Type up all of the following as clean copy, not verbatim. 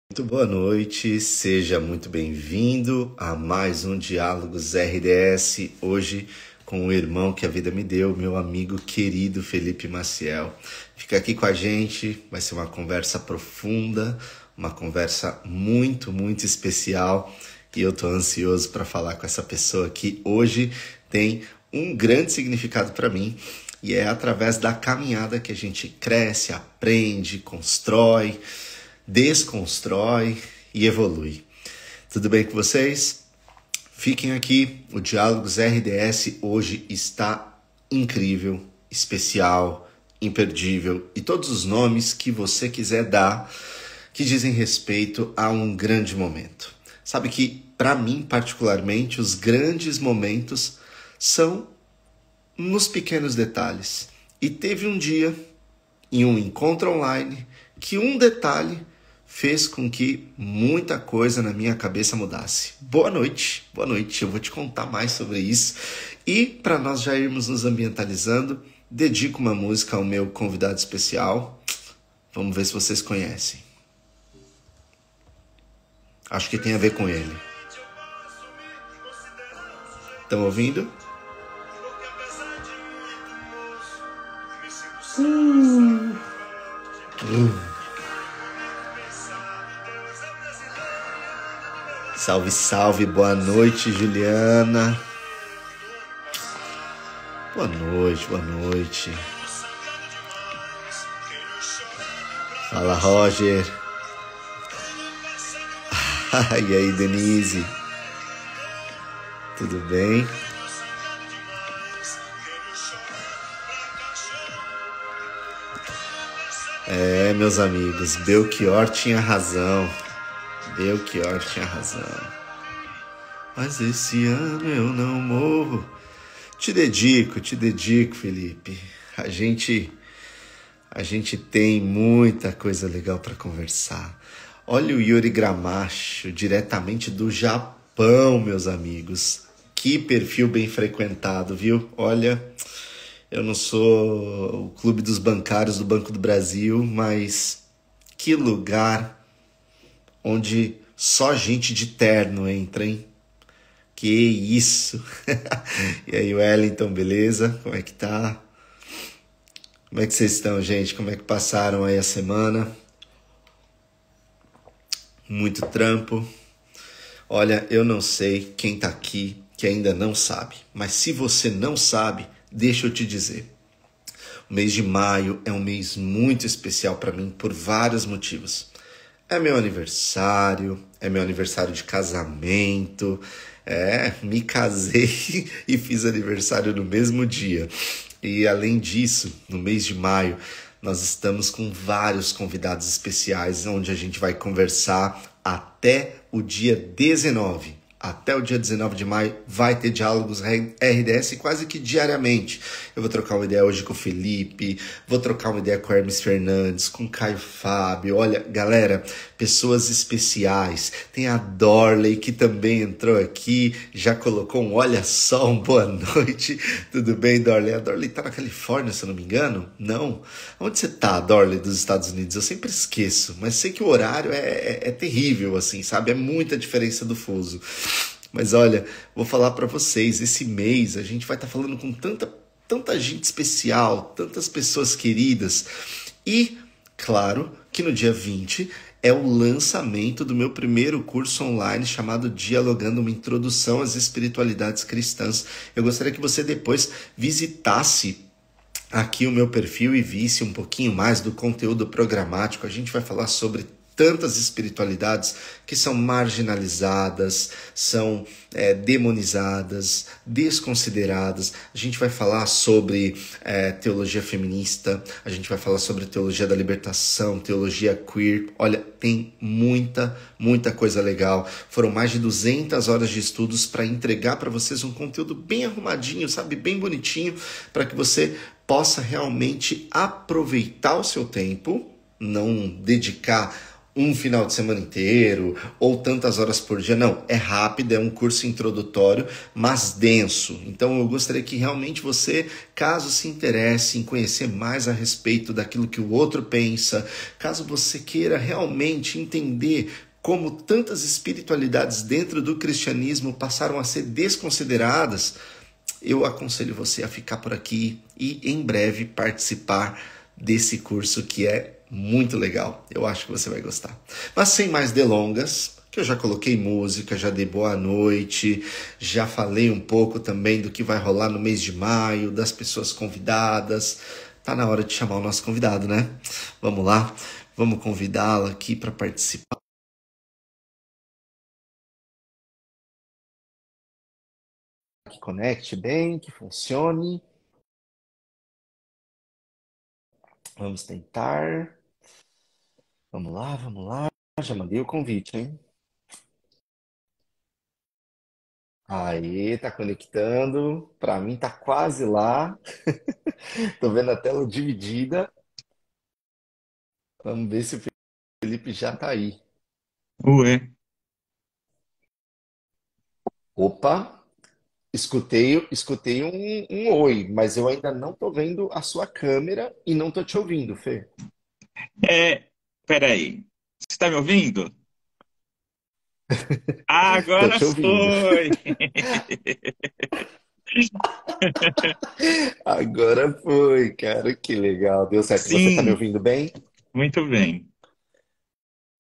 Muito boa noite, seja muito bem-vindo a mais um Diálogos RDS, hoje com o irmão que a vida me deu, meu amigo querido Felipe Maciel. Fica aqui com a gente, vai ser uma conversa profunda, uma conversa muito especial e eu tô ansioso para falar com essa pessoa que hoje tem um grande significado para mim e é através da caminhada que a gente cresce, aprende, constrói, desconstrói e evolui. Tudo bem com vocês? Fiquem aqui, o Diálogos RDS hoje está incrível, especial, imperdível e todos os nomes que você quiser dar que dizem respeito a um grande momento. Sabe que, para mim particularmente, os grandes momentos são nos pequenos detalhes. E teve um dia, em um encontro online, que um detalhe fez com que muita coisa na minha cabeça mudasse. Boa noite, eu vou te contar mais sobre isso. E para nós já irmos nos ambientalizando, dedico uma música ao meu convidado especial. Vamos ver se vocês conhecem. Acho que tem a ver com ele. Estão ouvindo? Salve, salve, boa noite, Juliana. Boa noite. Fala, Roger. E aí, Denise? Tudo bem? Meus amigos, Belchior tinha razão. Mas esse ano eu não morro. Te dedico, Felipe. A gente tem muita coisa legal para conversar. Olha o Yuri Gramacho, diretamente do Japão, meus amigos. Que perfil bem frequentado, viu? Olha, eu não sou o clube dos bancários do Banco do Brasil, mas que lugar onde só gente de terno entra, hein? Que isso! E aí, Wellington, beleza? Como é que tá? Como é que vocês estão, gente? Como é que passaram aí a semana? Muito trampo. Olha, eu não sei quem tá aqui que ainda não sabe, mas se você não sabe, deixa eu te dizer. O mês de maio é um mês muito especial para mim por vários motivos. É meu aniversário de casamento, me casei e fiz aniversário no mesmo dia. E além disso, no mês de maio, nós estamos com vários convidados especiais, onde a gente vai conversar até o dia 19. Até o dia 19 de maio vai ter Diálogos RDS quase que diariamente. Eu vou trocar uma ideia hoje com o Felipe, vou trocar uma ideia com o Hermes Fernandes, com o Caio Fábio. Olha, galera, pessoas especiais. Tem a Dorley, que também entrou aqui, já colocou um olha só, um boa noite. Tudo bem, Dorley? A Dorley tá na Califórnia, se eu não me engano? Não. Onde você tá, Dorley, dos Estados Unidos? Eu sempre esqueço, mas sei que o horário é terrível, assim, sabe? É muita diferença do fuso. Mas olha, vou falar para vocês, esse mês a gente vai estar falando com tanta gente especial, tantas pessoas queridas. E, claro, que no dia 20 é o lançamento do meu primeiro curso online chamado Dialogando, uma Introdução às Espiritualidades Cristãs. Eu gostaria que você depois visitasse aqui o meu perfil e visse um pouquinho mais do conteúdo programático. A gente vai falar sobre tantas espiritualidades que são marginalizadas, são demonizadas, desconsideradas. A gente vai falar sobre teologia feminista, a gente vai falar sobre teologia da libertação, teologia queer. Olha, tem muita coisa legal. Foram mais de 200 horas de estudos para entregar para vocês um conteúdo bem arrumadinho, sabe, bem bonitinho, para que você possa realmente aproveitar o seu tempo, não dedicar um final de semana inteiro ou tantas horas por dia. Não, é rápido, é um curso introdutório, mas denso. Então eu gostaria que realmente você, caso se interesse em conhecer mais a respeito daquilo que o outro pensa, caso você queira realmente entender como tantas espiritualidades dentro do cristianismo passaram a ser desconsideradas, eu aconselho você a ficar por aqui e em breve participar desse curso que é muito legal. Eu acho que você vai gostar. Mas sem mais delongas, que eu já coloquei música, já dei boa noite, já falei um pouco também do que vai rolar no mês de maio, das pessoas convidadas. Tá na hora de chamar o nosso convidado, né? Vamos lá, vamos convidá-lo aqui para participar. Que conecte bem, que funcione. Vamos tentar. Vamos lá, vamos lá. Já mandei o convite, hein? Aí, tá conectando. Pra mim tá quase lá. Tô vendo a tela dividida. Vamos ver se o Felipe já tá aí. Ué, Opa, escutei um oi, mas eu ainda não tô vendo a sua câmera e não tô te ouvindo, Fê. peraí. Você está me ouvindo? Ah, Tô agora te ouvindo. foi! Agora foi, cara, que legal. Deu certo. Você tá me Sim, ouvindo bem? muito bem.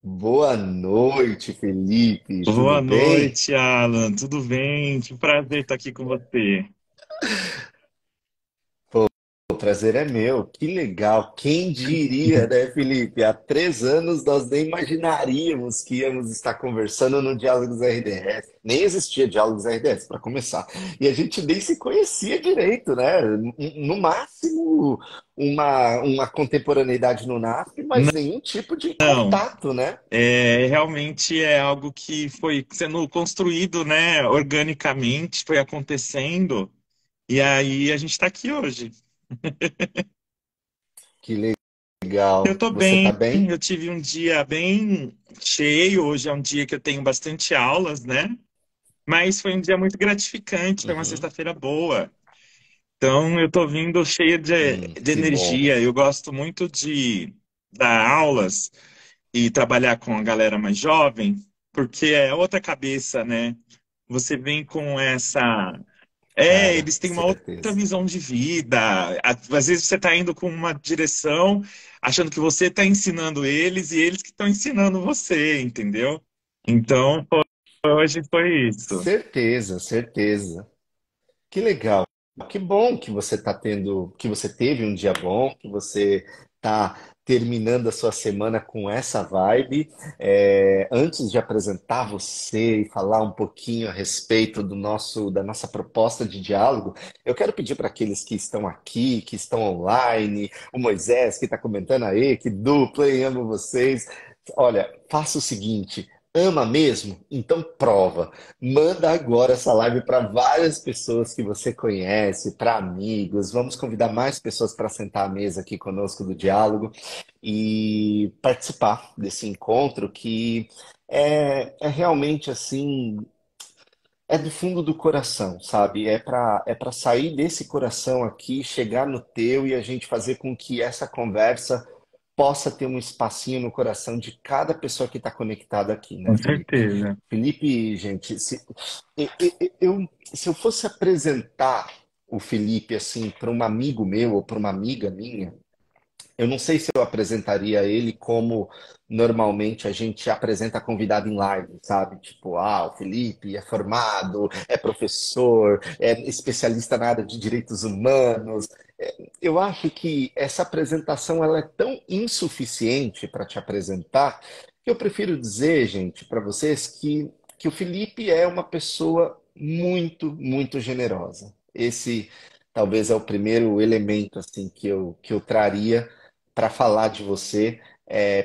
Boa noite, Felipe. Tudo Boa bem? noite, Alan. Tudo bem? Que prazer estar aqui com você. O prazer é meu, que legal. Quem diria, né, Felipe? Há 3 anos nós nem imaginaríamos que íamos estar conversando no Diálogos RDS. Nem existia Diálogos RDS, para começar. E a gente nem se conhecia direito, né? No máximo, uma contemporaneidade no NASP, mas nenhum tipo de Não, contato, né? realmente é algo que foi sendo construído, né, organicamente, foi acontecendo, e aí a gente está aqui hoje. Que Eu legal. estou Você tá bem, bem? eu tive um dia bem cheio, hoje é um dia que eu tenho bastante aulas, né? Mas foi um dia muito gratificante, foi uma Uhum. sexta-feira boa. Então eu tô vindo cheio de Que bom. energia. Eu gosto muito de dar aulas e trabalhar com a galera mais jovem, porque é outra cabeça, né? Você vem com essa. Cara, Eles têm uma outra certeza. visão de vida. Às vezes você está indo com uma direção, achando que você está ensinando eles e eles que estão ensinando você, entendeu? Então, hoje foi isso. Certeza, certeza. Que legal. Que bom que você está tendo, que você teve um dia bom, que você está terminando a sua semana com essa vibe. Antes de apresentar você e falar um pouquinho a respeito da nossa proposta de diálogo, eu quero pedir para aqueles que estão aqui, que estão online, o Moisés que está comentando aí, que dupla, hein, amo vocês. Olha, faça o seguinte. Ama mesmo? Então prova. Manda agora essa live para várias pessoas que você conhece, para amigos. Vamos convidar mais pessoas para sentar à mesa aqui conosco do diálogo e participar desse encontro que é realmente assim, é do fundo do coração, sabe? É para sair desse coração aqui, chegar no teu e a gente fazer com que essa conversa possa ter um espacinho no coração de cada pessoa que está conectada aqui, né, Com Felipe? certeza. Felipe, gente, se eu fosse apresentar o Felipe assim para um amigo meu ou para uma amiga minha, eu não sei se eu apresentaria ele como normalmente a gente apresenta convidado em live, sabe? Tipo, o Felipe é formado, é professor, é especialista na área de direitos humanos. Eu acho que essa apresentação ela é tão insuficiente para te apresentar que eu prefiro dizer, gente, para vocês que o Felipe é uma pessoa muito, muito generosa. Esse talvez é o primeiro elemento assim que eu traria para falar de você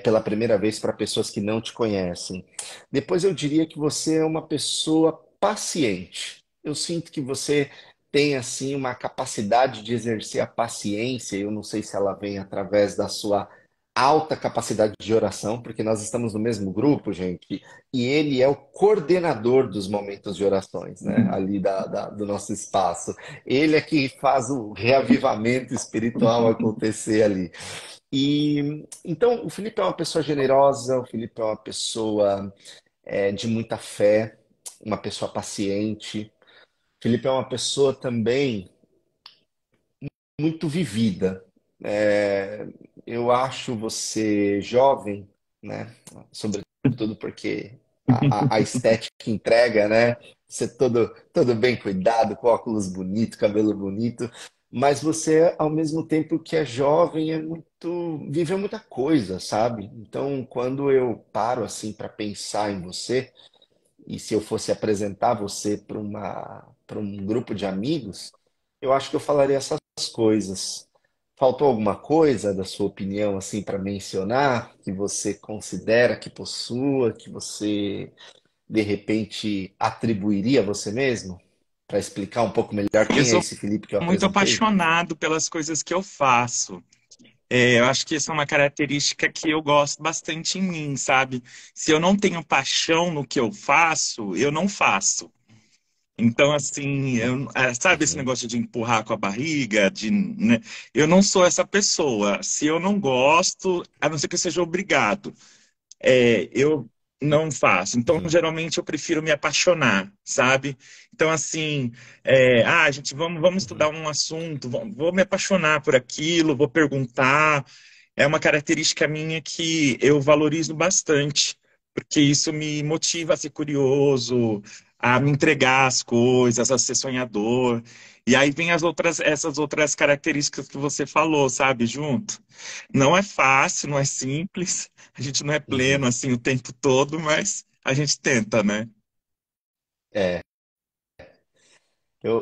pela primeira vez para pessoas que não te conhecem. Depois eu diria que você é uma pessoa paciente. Eu sinto que você tem assim uma capacidade de exercer a paciência. Eu não sei se ela vem através da sua alta capacidade de oração, porque nós estamos no mesmo grupo, gente, e ele é o coordenador dos momentos de orações, né? Ali do nosso espaço. Ele é que faz o reavivamento espiritual acontecer ali. E então o Felipe é uma pessoa generosa, o Felipe é uma pessoa de muita fé, uma pessoa paciente. O Felipe é uma pessoa também muito vivida. É, eu acho você jovem, né? Sobretudo porque a estética entrega, né? Você todo bem cuidado, com óculos bonito, cabelo bonito, mas você, ao mesmo tempo que é jovem, viveu muita coisa, sabe? Então, quando eu paro assim para pensar em você, e se eu fosse apresentar você para um grupo de amigos, eu acho que eu falaria essas coisas. Faltou alguma coisa da sua opinião assim para mencionar que você considera que possua, que você de repente atribuiria a você mesmo? Para explicar um pouco melhor Eu quem é sou esse Felipe que eu muito apresentei? apaixonado pelas coisas que eu faço. Eu acho que essa é uma característica que eu gosto bastante em mim, sabe? Se eu não tenho paixão no que eu faço, eu não faço. Então, assim, sabe esse Uhum, negócio de empurrar com a barriga, né? Eu não sou essa pessoa. Se eu não gosto, a não ser que eu seja obrigado, eu não faço. Então, uhum, geralmente, eu prefiro me apaixonar, sabe? Então, assim, gente, vamos estudar uhum, um assunto, vou me apaixonar por aquilo, vou perguntar. É uma característica minha que eu valorizo bastante, porque isso me motiva a ser curioso, a me entregar as coisas, a ser sonhador. E aí vem essas outras características que você falou, sabe, junto. Não é fácil, não é simples, a gente não é uhum. pleno assim o tempo todo, mas a gente tenta, né? É,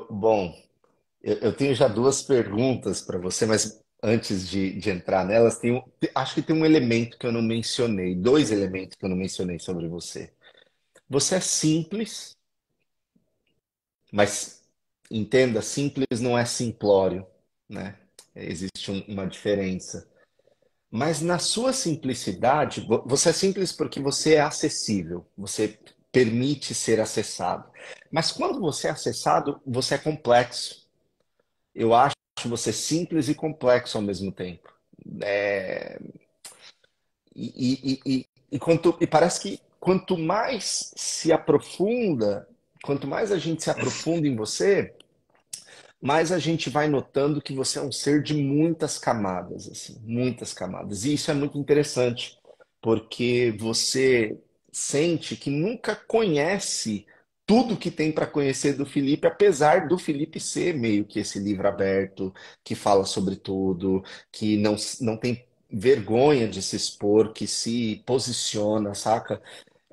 bom, eu tenho já duas perguntas para você, mas antes de entrar nelas, acho que tem um elemento que eu não mencionei, dois elementos que eu não mencionei sobre você. Você é simples, mas entenda, simples não é simplório, né? Existe uma diferença. Mas na sua simplicidade, você é simples porque você é acessível, você permite ser acessado. Mas quando você é acessado, você é complexo. Eu acho você simples e complexo ao mesmo tempo. É, e parece que quanto mais se aprofunda, quanto mais a gente se aprofunda em você, mais a gente vai notando que você é um ser de muitas camadas, assim, muitas camadas. E isso é muito interessante, porque você sente que nunca conhece tudo que tem para conhecer do Felipe, apesar do Felipe ser meio que esse livro aberto, que fala sobre tudo, que não tem vergonha de se expor, que se posiciona, saca?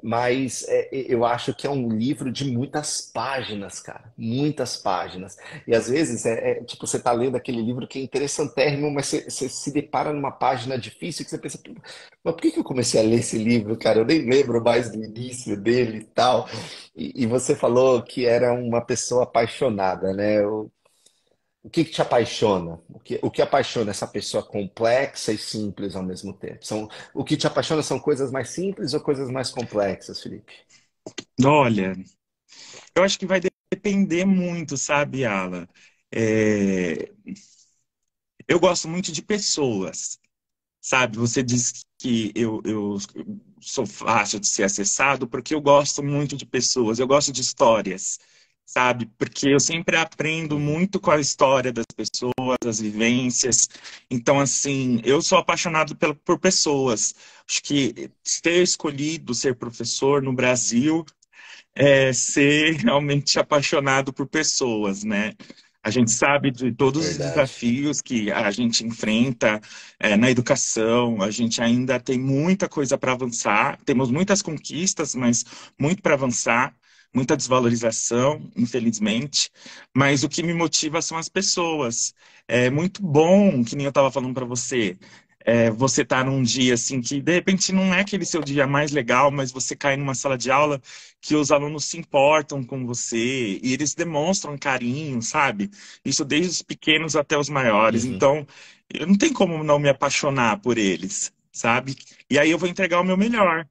Mas eu acho que é um livro de muitas páginas, cara. Muitas páginas. E às vezes tipo, você tá lendo aquele livro que é interessantérrimo, mas você se depara numa página difícil que você pensa, "Pô, mas por que que eu comecei a ler esse livro, cara? Eu nem lembro mais do início dele e tal." E você falou que era uma pessoa apaixonada, né? O que que te apaixona? O que apaixona essa pessoa complexa e simples ao mesmo tempo? O que te apaixona são coisas mais simples ou coisas mais complexas, Felipe? Olha, eu acho que vai depender muito, sabe, Ala? É, eu gosto muito de pessoas. Sabe, você diz que eu sou fácil de ser acessado porque eu gosto muito de pessoas, eu gosto de histórias, sabe? Porque eu sempre aprendo Uhum, muito com a história das pessoas, as vivências. Então, assim, eu sou apaixonado por pessoas. Acho que ter escolhido ser professor no Brasil ser realmente apaixonado por pessoas, né? A gente sabe de todos os verdade. desafios que a gente enfrenta, na educação, a gente ainda tem muita coisa para avançar, temos muitas conquistas, mas muito para avançar, muita desvalorização, infelizmente, mas o que me motiva são as pessoas. É muito bom, que nem eu estava falando para você. Você tá num dia assim que de repente não é aquele seu dia mais legal, mas você cai numa sala de aula que os alunos se importam com você e eles demonstram carinho, sabe? Isso desde os pequenos até os maiores. Uhum, Então, eu não tenho como não me apaixonar por eles, sabe? E aí eu vou entregar o meu melhor,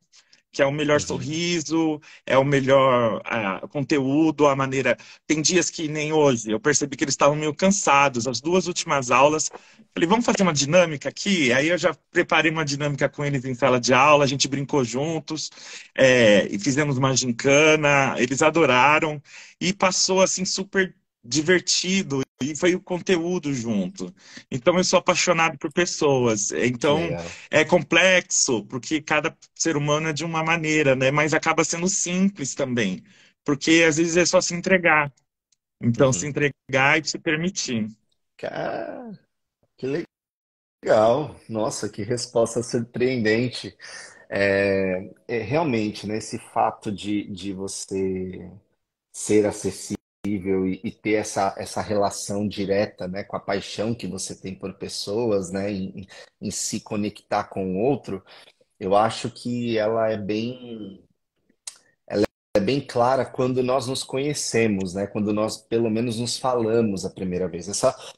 que é o melhor Uhum. sorriso, é o melhor conteúdo, a maneira. Tem dias que nem hoje, eu percebi que eles estavam meio cansados. As duas últimas aulas, falei, vamos fazer uma dinâmica aqui? Aí eu já preparei uma dinâmica com eles em sala de aula, a gente brincou juntos, e fizemos uma gincana, eles adoraram, e passou assim super divertido. E foi o conteúdo junto. Então, eu sou apaixonado por pessoas. Que Então, legal. é complexo, porque cada ser humano é de uma maneira, né? Mas acaba sendo simples também, porque às vezes é só se entregar. Então, se Uhum. entregar e se permitir. Cara, que legal. Nossa, que resposta surpreendente. Realmente, né, esse fato de você ser acessível e ter essa relação direta, né, com a paixão que você tem por pessoas, né, em se conectar com o outro, eu acho que ela é bem clara quando nós nos conhecemos, né, quando nós pelo menos nos falamos a primeira vez.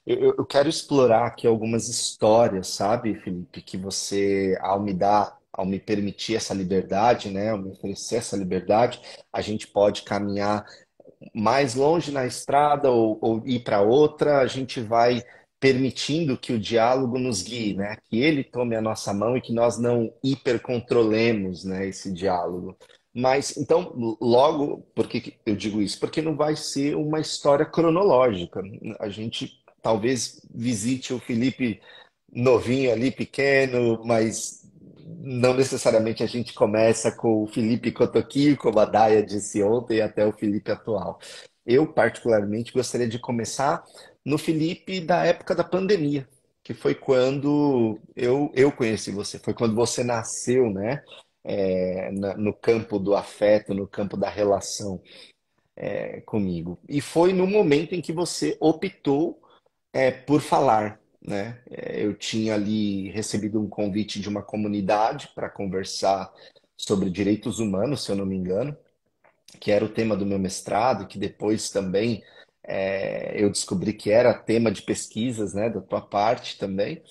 Eu quero explorar aqui algumas histórias, sabe, Felipe, que você, ao me permitir essa liberdade, né, ao me oferecer essa liberdade, a gente pode caminhar mais longe na estrada ou ir para outra, a gente vai permitindo que o diálogo nos guie, né? Que ele tome a nossa mão e que nós não hipercontrolemos, né, esse diálogo. Mas então, logo, por que que eu digo isso? Porque não vai ser uma história cronológica. A gente talvez visite o Felipe novinho ali, pequeno, mas não necessariamente a gente começa com o Felipe Cotoquinho, como a Daia disse ontem, até o Felipe atual. Eu, particularmente, gostaria de começar no Felipe da época da pandemia, que foi quando eu conheci você, foi quando você nasceu, né? No campo do afeto, no campo da relação, comigo. E foi no momento em que você optou por falar, né? Eu tinha ali recebido um convite de uma comunidade para conversar sobre direitos humanos, se eu não me engano, que era o tema do meu mestrado, e que depois também eu descobri que era tema de pesquisas, né, da tua parte também.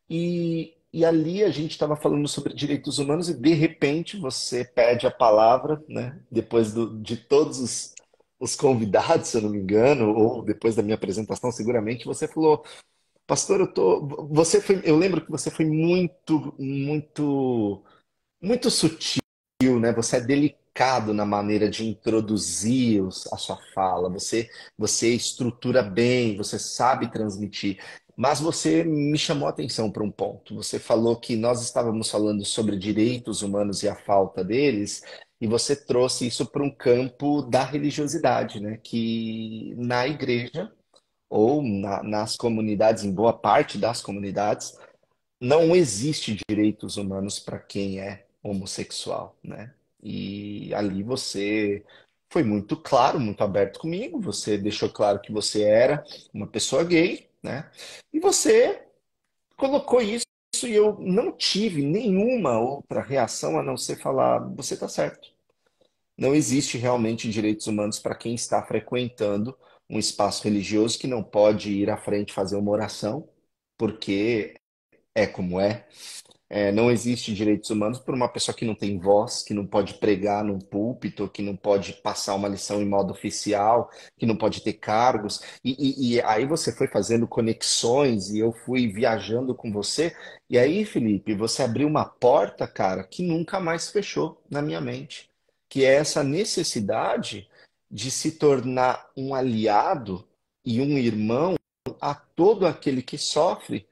E ali a gente estava falando sobre direitos humanos e de repente você pede a palavra, né, depois de todos os convidados, se eu não me engano, ou depois da minha apresentação, seguramente, você falou: Pastor, eu lembro que você foi muito sutil, né? Você é delicado na maneira de introduzir a sua fala. Você estrutura bem, você sabe transmitir. Mas você me chamou a atenção para um ponto. Você falou que nós estávamos falando sobre direitos humanos e a falta deles, e você trouxe isso para um campo da religiosidade, né? Que na igreja ou nas comunidades, em boa parte das comunidades, não existe direitos humanos para quem é homossexual, né? E ali você foi muito claro, muito aberto comigo, você deixou claro que você era uma pessoa gay, né? E você colocou isso e eu não tive nenhuma outra reação a não ser falar, você está certo. Não existe realmente direitos humanos para quem está frequentando um espaço religioso que não pode ir à frente fazer uma oração, porque é como é. Não existe direitos humanos para uma pessoa que não tem voz, que não pode pregar num púlpito, que não pode passar uma lição em modo oficial, que não pode ter cargos. E aí você foi fazendo conexões e eu fui viajando com você. E aí, Felipe, você abriu uma porta, cara, que nunca mais fechou na minha mente, que é essa necessidade de se tornar um aliado e um irmão a todo aquele que sofre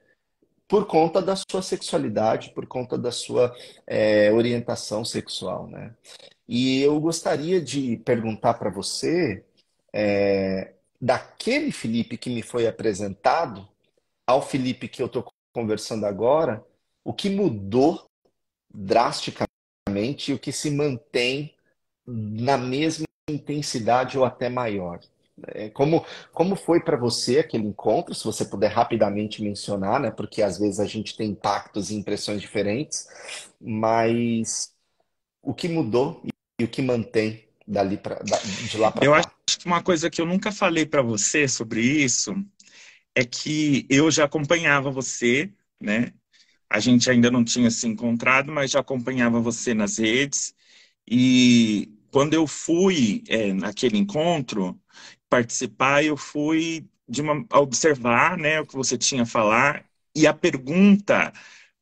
por conta da sua sexualidade, por conta da sua orientação sexual, né? E eu gostaria de perguntar para você, daquele Felipe que me foi apresentado ao Felipe que eu estou conversando agora, o que mudou drasticamente e o que se mantém na mesma intensidade ou até maior. Como foi para você aquele encontro? Se você puder rapidamente mencionar, né? Porque às vezes a gente tem impactos e impressões diferentes, mas o que mudou e o que mantém de lá para Eu acho cá? que uma coisa que eu nunca falei para você sobre isso é que eu já acompanhava você, né? A gente ainda não tinha se encontrado, mas já acompanhava você nas redes. E quando eu fui, naquele encontro participar, eu fui a observar, né, o que você tinha a falar. E a pergunta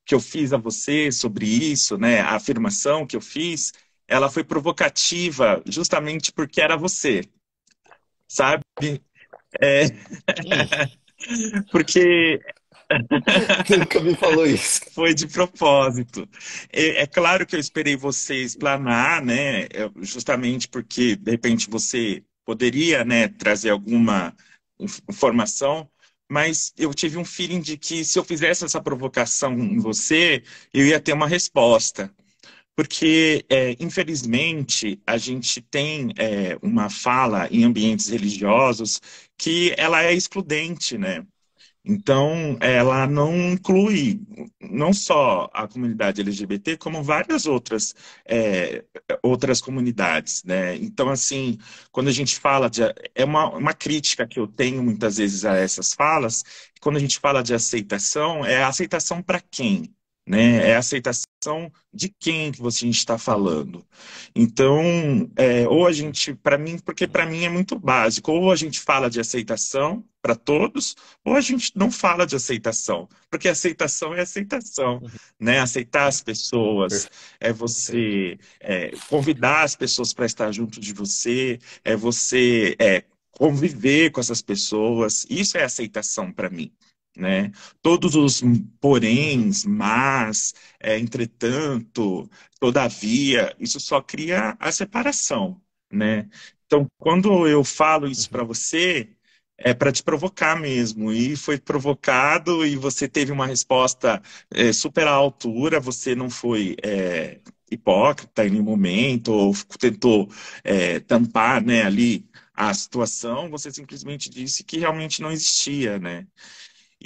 que eu fiz a você sobre isso, né, a afirmação que eu fiz, ela foi provocativa justamente porque era você, sabe? É, Hum, porque nunca me falou isso. foi de propósito. É claro que eu esperei você explanar, né? Justamente porque, de repente, você poderia, né, trazer alguma informação, mas eu tive um feeling de que se eu fizesse essa provocação em você, eu ia ter uma resposta. Porque, infelizmente, a gente tem uma fala em ambientes religiosos que ela é excludente, né? Então, ela não inclui não só a comunidade LGBT, como várias é, outras comunidades, né? Então, assim, quando a gente fala de... É uma crítica que eu tenho muitas vezes a essas falas, quando a gente fala de aceitação, é aceitação para quem? Né? É aceitação de quem que você está falando. Então, ou a gente, para mim, porque para mim é muito básico, ou a gente fala de aceitação para todos, ou a gente não fala de aceitação, porque aceitação é aceitação, né? Aceitar as pessoas, é Perfeito. você convidar as pessoas para estar junto de você, é você conviver com essas pessoas. Isso é aceitação para mim. Né? Todos os Uhum, poréns, mas, entretanto, todavia, isso só cria a separação, né? Então, quando eu falo isso para uhum. você, é para te provocar mesmo. E foi provocado e você teve uma resposta super à altura. Você não foi hipócrita em nenhum momento ou tentou tampar, né, ali a situação. Você simplesmente disse que realmente não existia, né?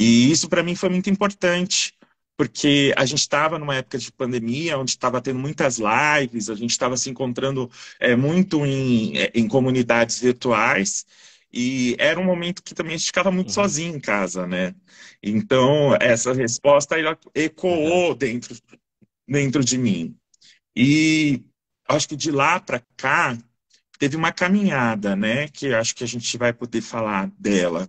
E isso para mim foi muito importante. Porque a gente estava numa época de pandemia, onde estava tendo muitas lives, a gente estava se encontrando muito em comunidades virtuais, e era um momento que também a gente ficava muito Uhum. sozinho em casa, né? Então, essa resposta ela Verdade. ecoou dentro de mim. E acho que de lá para cá, teve uma caminhada, né? Que acho que a gente vai poder falar dela.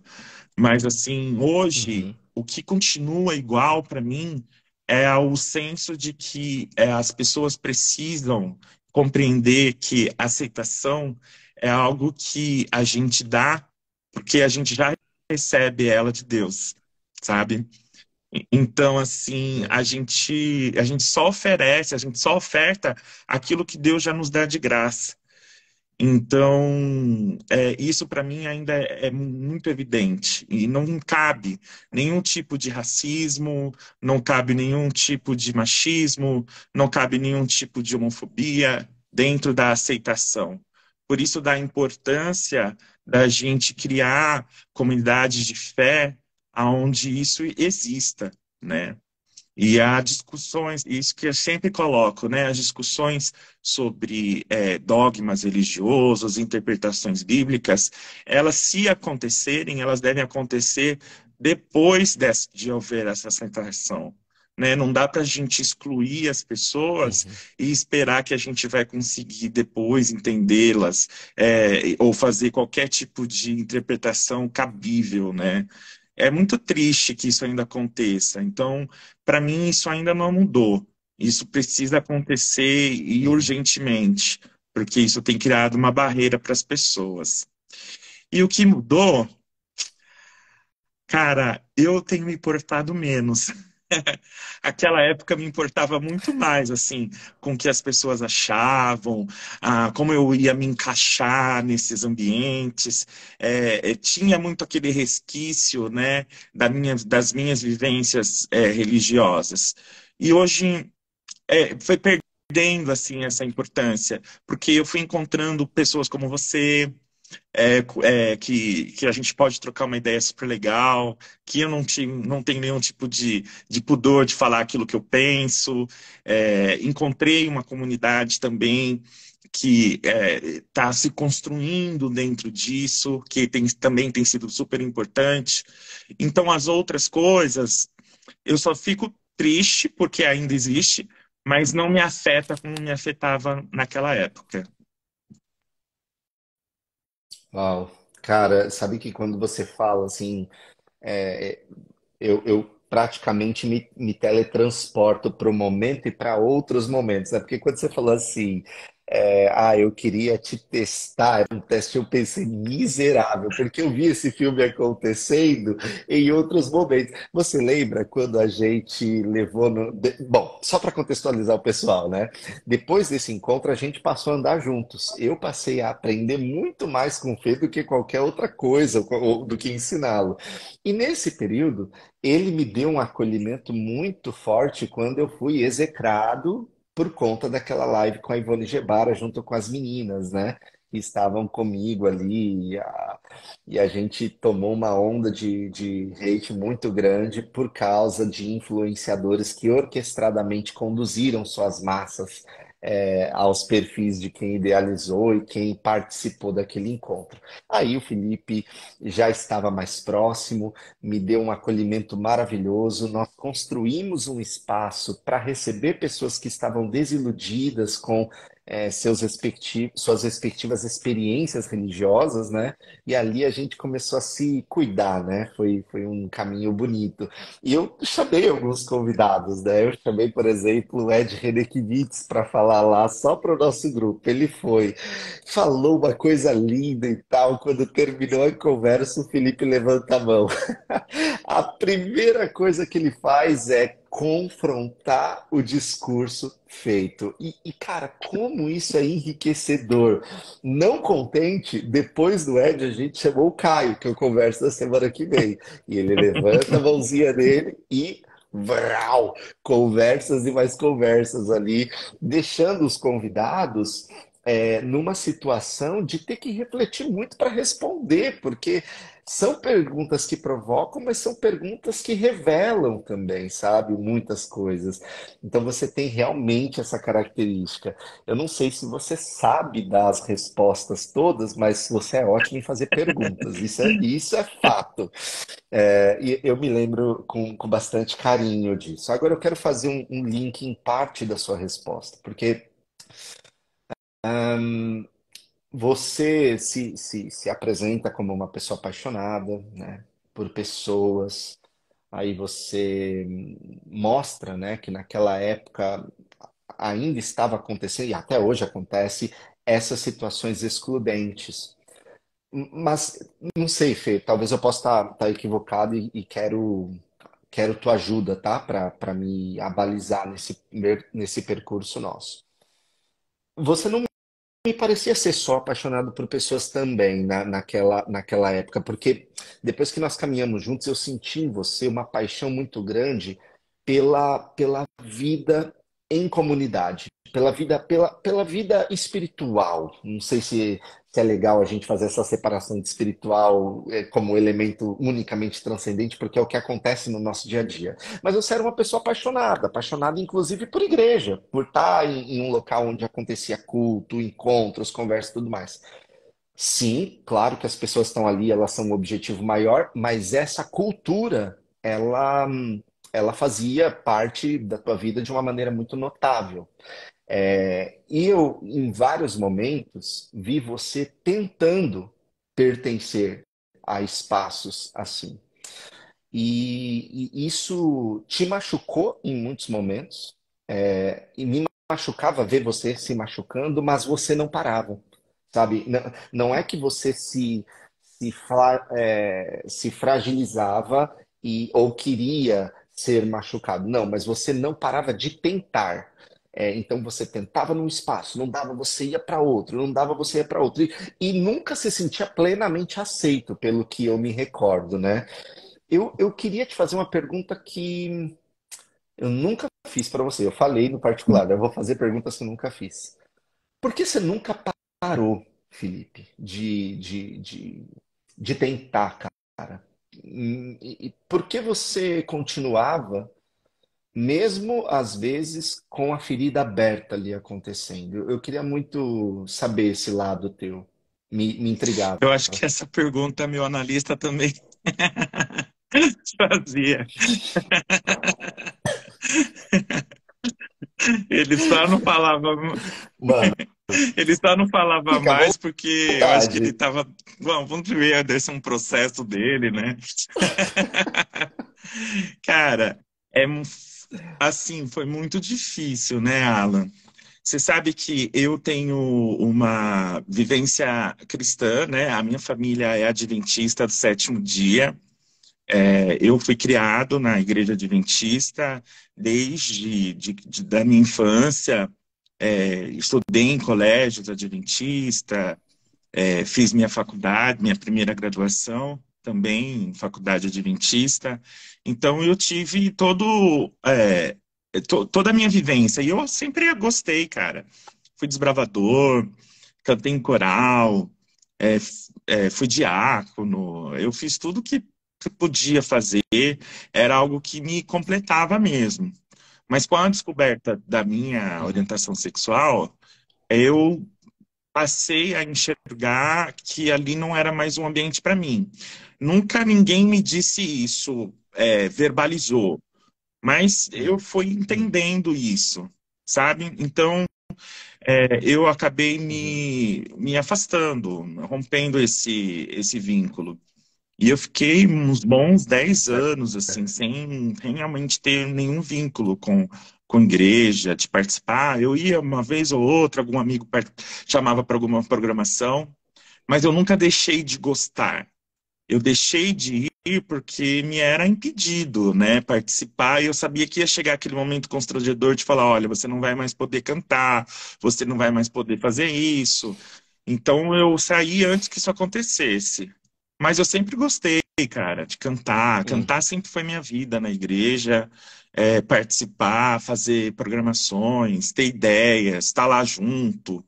Mas, assim, hoje, Uhum. o que continua igual para mim é o senso de que as pessoas precisam compreender que a aceitação é algo que a gente dá porque a gente já recebe ela de Deus, sabe? Então, assim, Uhum. a gente só oferece, a gente só oferta aquilo que Deus já nos dá de graça. Então, isso para mim ainda é muito evidente. E não cabe nenhum tipo de racismo, não cabe nenhum tipo de machismo, não cabe nenhum tipo de homofobia dentro da aceitação. Por isso, da importância da gente criar comunidades de fé onde isso exista, né? E há discussões, isso que eu sempre coloco, né? As discussões sobre dogmas religiosos, interpretações bíblicas, elas, se acontecerem, elas devem acontecer depois de haver essa aceitação. Né? Não dá para a gente excluir as pessoas Uhum. e esperar que a gente vai conseguir depois entendê-las, ou fazer qualquer tipo de interpretação cabível, né? É muito triste que isso ainda aconteça. Então, para mim, isso ainda não mudou. Isso precisa acontecer e Uhum. urgentemente, porque isso tem criado uma barreira para as pessoas. E o que mudou, cara, eu tenho me importado menos. Aquela época me importava muito mais, assim, com o que as pessoas achavam, como eu ia me encaixar nesses ambientes. Tinha muito aquele resquício, né, das minhas vivências, religiosas. E hoje, foi perdendo, assim, essa importância, porque eu fui encontrando pessoas como você, que a gente pode trocar uma ideia super legal, que eu não tenho nenhum tipo de pudor de falar aquilo que eu penso. Encontrei uma comunidade também que está se construindo dentro disso, que também tem sido super importante. Então, as outras coisas, eu só fico triste, porque ainda existe, mas não me afeta como me afetava naquela época. Uau. Cara, sabe que quando você fala assim, é, eu praticamente me teletransporto para o momento e para outros momentos, né? Porque quando você falou assim, eu queria te testar, era um teste, eu pensei, miserável, porque eu vi esse filme acontecendo em outros momentos. Você lembra quando a gente levou no. Bom, só para contextualizar o pessoal, né? Depois desse encontro, a gente passou a andar juntos. Eu passei a aprender muito mais com o Fê do que qualquer outra coisa, ou do que ensiná-lo. E nesse período, ele me deu um acolhimento muito forte quando eu fui execrado por conta daquela live com a Ivone Gebara junto com as meninas, né? Que estavam comigo ali e a gente tomou uma onda de hate muito grande por causa de influenciadores que orquestradamente conduziram suas massas aos perfis de quem idealizou e quem participou daquele encontro. Aí o Felipe já estava mais próximo, me deu um acolhimento maravilhoso. Nós construímos um espaço para receber pessoas que estavam desiludidas com suas respectivas experiências religiosas, né? E ali a gente começou a se cuidar, né? Foi um caminho bonito. E eu chamei alguns convidados, né? Eu chamei, por exemplo, o Ed Renekiewicz para falar lá só para o nosso grupo. Ele foi, falou uma coisa linda e tal. Quando terminou a conversa, o Felipe levanta a mão. A primeira coisa que ele faz é confrontar o discurso feito. Cara, como isso é enriquecedor. Não contente, depois do Ed, a gente chamou o Caio, que eu converso na semana que vem. E ele levanta a mãozinha dele e. Vral, conversas e mais conversas ali, deixando os convidados numa situação de ter que refletir muito para responder, porque são perguntas que provocam, mas são perguntas que revelam também, sabe? Muitas coisas. Então você tem realmente essa característica. Eu não sei se você sabe dar as respostas todas, mas você é ótimo em fazer perguntas. Isso é fato. E eu me lembro com bastante carinho disso. Agora eu quero fazer um link em parte da sua resposta, porque você se apresenta como uma pessoa apaixonada, né, por pessoas. Aí você mostra, né, que naquela época ainda estava acontecendo, e até hoje acontece, essas situações excludentes. Mas não sei, Fê, talvez eu possa estar equivocado e quero tua ajuda, tá? Para me abalizar nesse percurso nosso. Você não me parecia ser só apaixonado por pessoas também naquela época, porque depois que nós caminhamos juntos, eu senti em você uma paixão muito grande pela vida em comunidade, pela vida espiritual. Não sei se é legal a gente fazer essa separação de espiritual como elemento unicamente transcendente, porque é o que acontece no nosso dia a dia. Mas você era uma pessoa apaixonada, apaixonada inclusive por igreja, por estar em um local onde acontecia culto, encontros, conversas e tudo mais. Sim, claro que as pessoas estão ali, elas são um objetivo maior, mas essa cultura, ela fazia parte da tua vida de uma maneira muito notável. E eu, em vários momentos, vi você tentando pertencer a espaços assim. E isso te machucou em muitos momentos, e me machucava ver você se machucando, mas você não parava, sabe? Não é que você se fragilizava ou queria ser machucado, não, mas você não parava de tentar. Então você tentava num espaço, não dava, você ia para outro, não dava, você ia para outro, e nunca se sentia plenamente aceito, pelo que eu me recordo, né? Eu queria te fazer uma pergunta que eu nunca fiz para você. Eu falei no particular, eu vou fazer perguntas que eu nunca fiz. Por que você nunca parou, Felipe, de tentar, cara? E por que você continuava, mesmo às vezes com a ferida aberta ali acontecendo? Eu queria muito saber esse lado teu. Me intrigava. Eu acho que essa pergunta meu analista também fazia. Ele só não falava, Mano, ele só não falava fica à mais porque eu acho que ele vontade. tava, bom, vamos ver, desse um processo dele, né? Cara, é assim, foi muito difícil, né, Alan? Você sabe que eu tenho uma vivência cristã, né? A minha família é adventista do sétimo dia. Eu fui criado na igreja adventista desde da minha infância. Estudei em colégios adventista, fiz minha faculdade, minha primeira graduação também em faculdade adventista. Então eu tive toda a minha vivência e eu sempre gostei, cara. Fui desbravador, cantei em coral, fui diácono, eu fiz tudo que podia fazer, era algo que me completava mesmo. Mas com a descoberta da minha Uhum, orientação sexual, eu passei a enxergar que ali não era mais um ambiente para mim. Nunca ninguém me disse isso, verbalizou, mas eu uhum, fui uhum, entendendo isso, sabe? Então, eu acabei uhum. me afastando, rompendo esse vínculo. E eu fiquei uns bons 10 anos, assim, Certo. sem realmente ter nenhum vínculo com igreja, de participar. Eu ia uma vez ou outra, algum amigo chamava para alguma programação, mas eu nunca deixei de gostar. Eu deixei de ir porque me era impedido, né, participar, e eu sabia que ia chegar aquele momento constrangedor de falar, olha, você não vai mais poder cantar, você não vai mais poder fazer isso. Então eu saí antes que isso acontecesse. Mas eu sempre gostei, cara, de cantar. Cantar Uhum. sempre foi minha vida na igreja, participar, fazer programações, ter ideias, estar lá junto.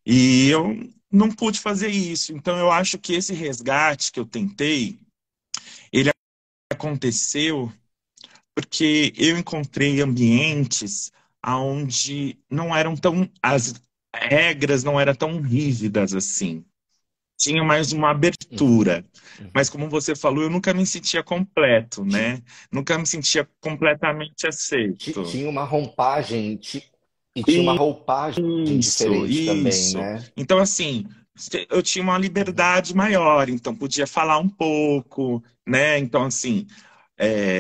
E eu não pude fazer isso. Então, eu acho que esse resgate que eu tentei, ele aconteceu porque eu encontrei ambientes onde não eram tão, as regras não eram tão rígidas assim. Tinha mais uma Uhum, abertura. Mas uhum. como você falou, eu nunca me sentia completo, Ti- né? Nunca me sentia completamente aceito. Tinha uma roupagem, e tinha uma roupagem Isso, diferente também, isso. né? Então, assim, eu tinha uma Uhum, liberdade maior, então podia falar um pouco, né? Então, assim,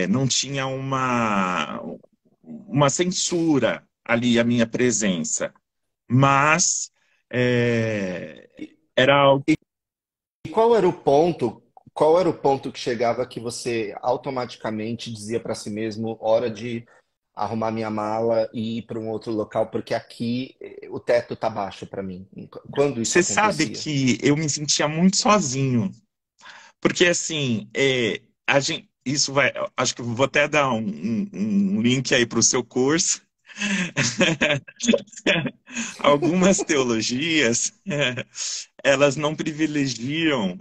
não tinha uma censura ali a minha presença, mas E, era algo. e qual era o ponto? Qual era o ponto que chegava que você automaticamente dizia para si mesmo, hora de arrumar minha mala e ir para um outro local, porque aqui o teto tá baixo para mim. Quando isso Você sabe acontecia? que eu me sentia muito sozinho, porque assim, isso vai, acho que eu vou até dar um link aí para o seu curso. Algumas teologias, elas não privilegiam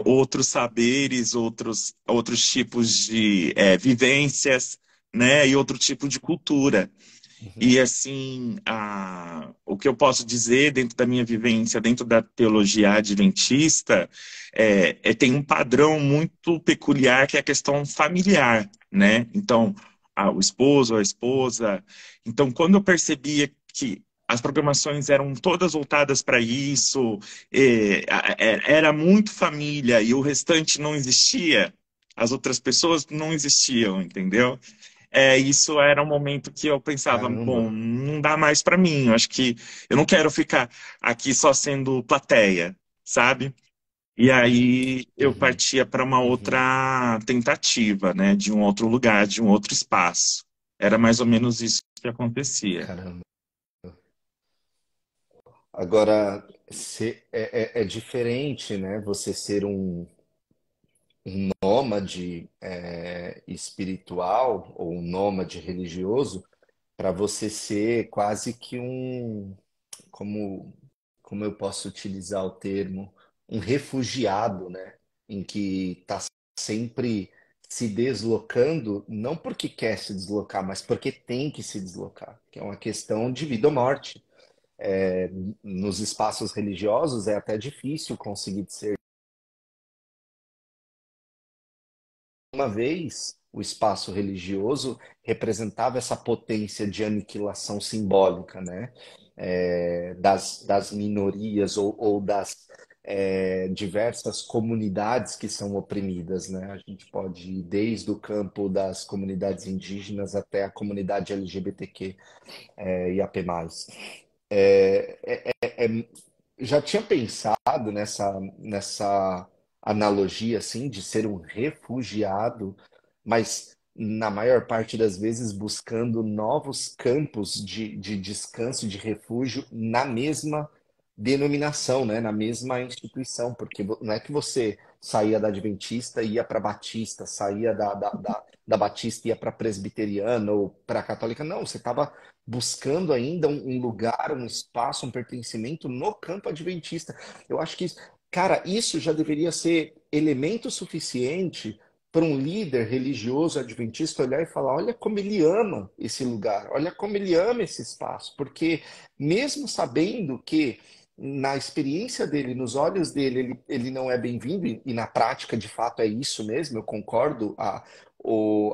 outros saberes, outros tipos de vivências, né, e outro tipo de cultura. Uhum, E assim, o que eu posso dizer dentro da minha vivência, dentro da teologia adventista, tem um padrão muito peculiar que é a questão familiar, né? Então, o esposo, a esposa. Então, quando eu percebia que as programações eram todas voltadas para isso, era muito família e o restante não existia, as outras pessoas não existiam, entendeu? Isso era um momento que eu pensava, bom, caramba. não dá mais para mim. Eu acho que eu não quero ficar aqui só sendo plateia, sabe? E aí eu Uhum, partia para uma uhum, outra tentativa, né, de um outro lugar, de um outro espaço. Era mais ou menos isso que acontecia. caramba. Agora, é diferente, né? Você ser um nômade espiritual ou um nômade religioso para você ser quase que como, como eu posso utilizar o termo, um refugiado, né? Em que está sempre se deslocando, não porque quer se deslocar, mas porque tem que se deslocar, que é uma questão de vida ou morte. Nos espaços religiosos é até difícil conseguir ser. Uma vez, o espaço religioso representava essa potência de aniquilação simbólica, né? Das minorias ou das diversas comunidades que são oprimidas, né? A gente pode ir desde o campo das comunidades indígenas até a comunidade LGBTQ e AP+. Já tinha pensado nessa analogia assim de ser um refugiado, mas na maior parte das vezes buscando novos campos de descanso, de refúgio na mesma denominação, né? Na mesma instituição, porque não é que você saía da Adventista e ia para Batista, saía da Batista e ia para Presbiteriana ou para Católica, não, você estava buscando ainda um lugar, um espaço, um pertencimento no campo adventista. Eu acho que, cara, isso já deveria ser elemento suficiente para um líder religioso adventista olhar e falar: olha como ele ama esse lugar, olha como ele ama esse espaço, porque mesmo sabendo que na experiência dele, nos olhos dele, ele não é bem-vindo, e na prática, de fato, é isso mesmo, eu concordo.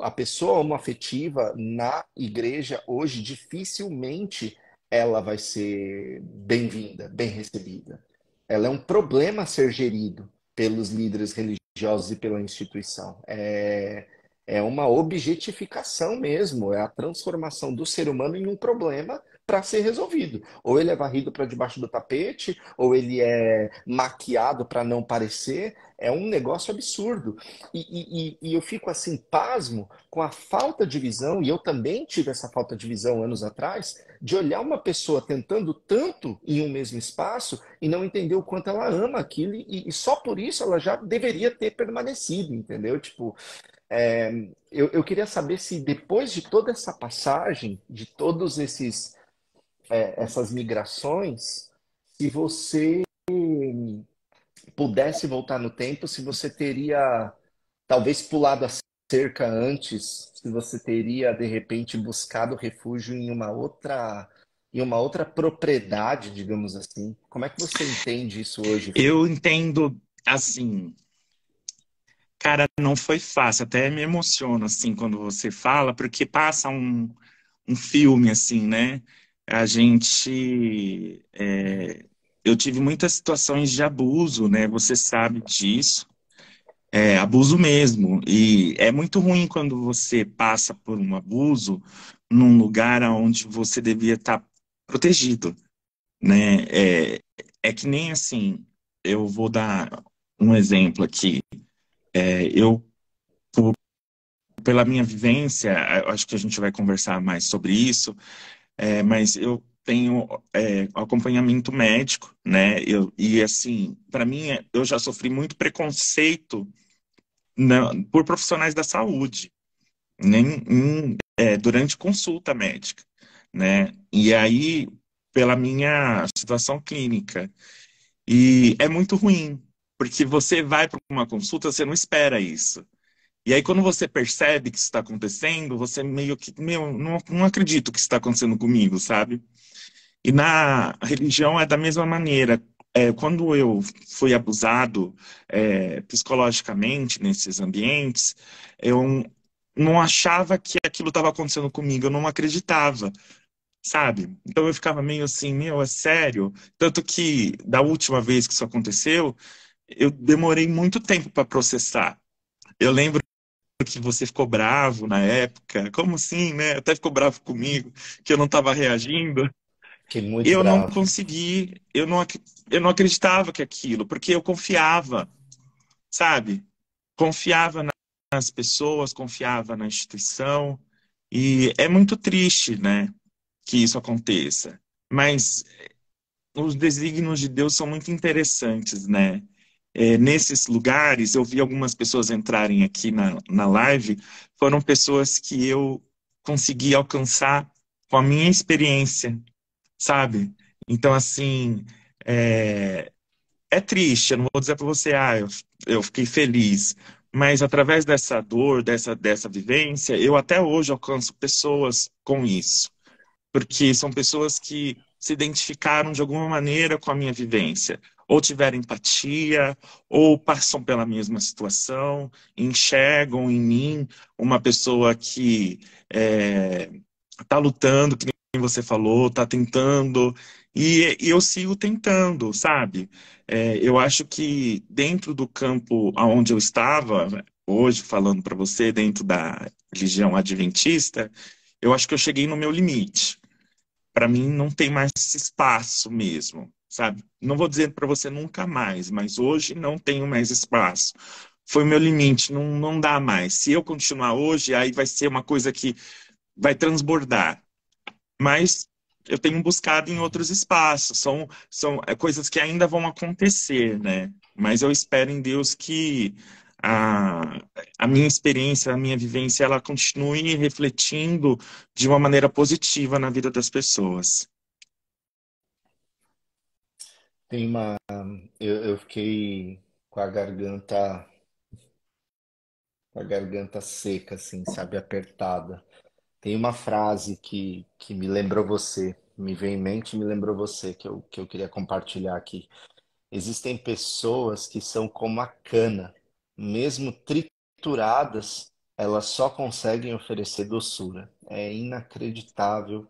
A pessoa homoafetiva na igreja hoje, dificilmente ela vai ser bem-vinda, bem recebida. Ela é um problema a ser gerido pelos líderes religiosos e pela instituição. É uma objetificação mesmo, é a transformação do ser humano em um problema para ser resolvido. Ou ele é varrido para debaixo do tapete, ou ele é maquiado para não parecer. É um negócio absurdo. E eu fico assim, pasmo com a falta de visão, e eu também tive essa falta de visão anos atrás, de olhar uma pessoa tentando tanto em um mesmo espaço e não entender o quanto ela ama aquilo, e só por isso ela já deveria ter permanecido, entendeu? Tipo, eu queria saber se depois de toda essa passagem, de todos essas migrações, se você pudesse voltar no tempo, se você teria talvez pulado a cerca antes, se você teria de repente buscado refúgio em uma outra propriedade, digamos assim. Como é que você entende isso hoje, Fê? Eu entendo assim, cara, não foi fácil, até me emociono assim quando você fala, porque passa um filme assim, né? A gente, eu tive muitas situações de abuso, né? Você sabe disso, abuso mesmo. E é muito ruim quando você passa por um abuso num lugar onde você devia estar protegido, né? É que nem assim, eu vou dar um exemplo aqui. Eu, pela minha vivência, eu acho que a gente vai conversar mais sobre isso, mas eu tenho acompanhamento médico, né? E assim, para mim, eu já sofri muito preconceito por profissionais da saúde, nem durante consulta médica, né? E aí, pela minha situação clínica. E é muito ruim, porque você vai para uma consulta, você não espera isso. E aí, quando você percebe que isso está acontecendo, você meio que, meu, não acredito que isso está acontecendo comigo, sabe? E na religião é da mesma maneira. Quando eu fui abusado, psicologicamente nesses ambientes, eu não achava que aquilo estava acontecendo comigo, eu não acreditava, sabe? Então eu ficava meio assim, meu, é sério? Tanto que da última vez que isso aconteceu, eu demorei muito tempo para processar. Eu lembro que você ficou bravo na época, como assim, né? Até ficou bravo comigo, que eu não estava reagindo. Fiquei muito Eu não bravo. consegui, eu não acreditava que aquilo, porque eu confiava, sabe? Confiava nas pessoas, confiava na instituição, e é muito triste, né, que isso aconteça. Mas os desígnios de Deus são muito interessantes, né? Nesses lugares, eu vi algumas pessoas entrarem aqui na live, foram pessoas que eu consegui alcançar com a minha experiência, sabe? Então, assim, é, é triste, eu não vou dizer para você, eu fiquei feliz, mas através dessa dor, dessa vivência, eu até hoje alcanço pessoas com isso, porque são pessoas que se identificaram de alguma maneira com a minha vivência, ou tiveram empatia, ou passam pela mesma situação, enxergam em mim uma pessoa que está lutando, que nem você falou, está tentando, e eu sigo tentando, sabe? Eu acho que dentro do campo onde eu estava, hoje falando para você, dentro da religião adventista, eu acho que eu cheguei no meu limite. Para mim não tem mais esse espaço mesmo, sabe? Não vou dizer para você nunca mais, mas hoje não tenho mais espaço. Foi o meu limite, não dá mais. Se eu continuar hoje, aí vai ser uma coisa que vai transbordar. Mas eu tenho buscado em outros espaços. São coisas que ainda vão acontecer, né? Mas eu espero em Deus que a, a minha experiência, a minha vivência, ela continue refletindo de uma maneira positiva na vida das pessoas. Tem uma. Eu fiquei com a garganta seca, assim, sabe, apertada. Tem uma frase que me lembrou você, me veio em mente e me lembrou você, que eu queria compartilhar aqui. Existem pessoas que são como a cana, mesmo trituradas, elas só conseguem oferecer doçura. É inacreditável,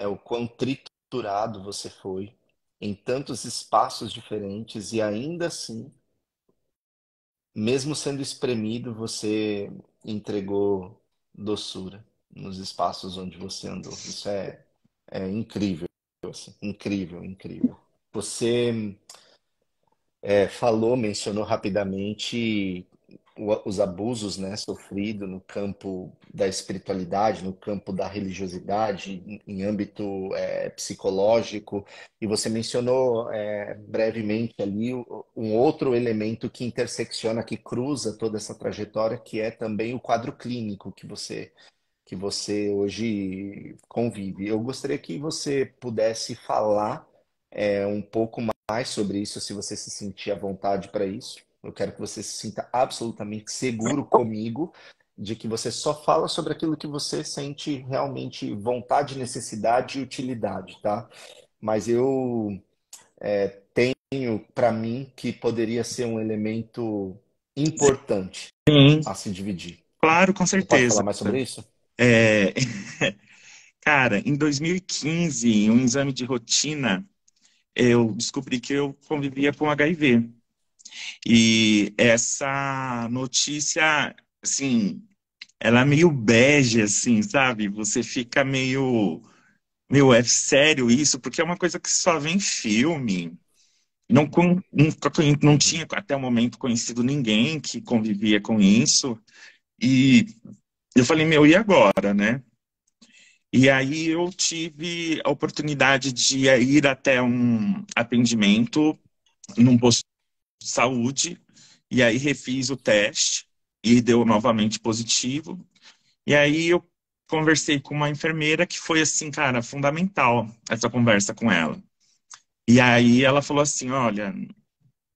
o quão triturado você foi em tantos espaços diferentes e ainda assim, mesmo sendo espremido, você entregou doçura nos espaços onde você andou. Isso é incrível, assim, incrível, incrível. Você mencionou rapidamente os abusos, né, sofridos no campo da espiritualidade, no campo da religiosidade, em âmbito psicológico, e você mencionou brevemente ali um outro elemento que intersecciona, que cruza toda essa trajetória, que é também o quadro clínico que você hoje convive. Eu gostaria que você pudesse falar um pouco mais sobre isso, se você se sentir à vontade para isso. Eu quero que você se sinta absolutamente seguro comigo de que você só fala sobre aquilo que você sente realmente vontade, necessidade e utilidade, tá? Mas eu tenho para mim que poderia ser um elemento importante Sim, a se dividir. claro, com Você pode certeza. falar mais sobre isso? É, cara, em 2015, em um exame de rotina, eu descobri que eu convivia com HIV. E essa notícia, assim, ela é meio bege, assim, sabe? Você fica meio, meu, é sério isso? Porque é uma coisa que só vem em filme. Não Uhum. tinha até o momento conhecido ninguém que convivia com isso. E eu falei, meu, e agora, né? E aí eu tive a oportunidade de ir até um atendimento num posto de saúde, e aí refiz o teste e deu novamente positivo. E aí eu conversei com uma enfermeira que foi assim, cara, fundamental essa conversa com ela. E aí ela falou assim, olha,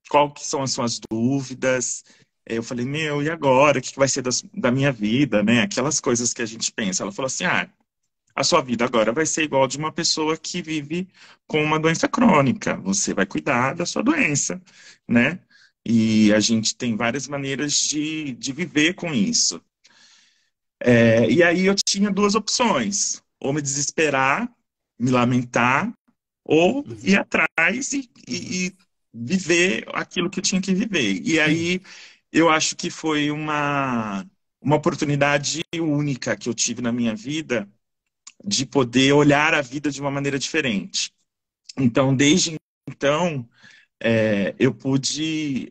qual que são as suas dúvidas? Eu falei, meu, e agora? O que vai ser da minha vida, né? Aquelas coisas que a gente pensa. Ela falou assim, ah, a sua vida agora vai ser igual de uma pessoa que vive com uma doença crônica. Você vai cuidar da sua doença, né? E a gente tem várias maneiras de viver com isso. E aí eu tinha duas opções: ou me desesperar, me lamentar, ou ir Uhum. atrás Uhum. e viver aquilo que eu tinha que viver. E aí eu acho que foi uma oportunidade única que eu tive na minha vida de poder olhar a vida de uma maneira diferente. Então, desde então, eu pude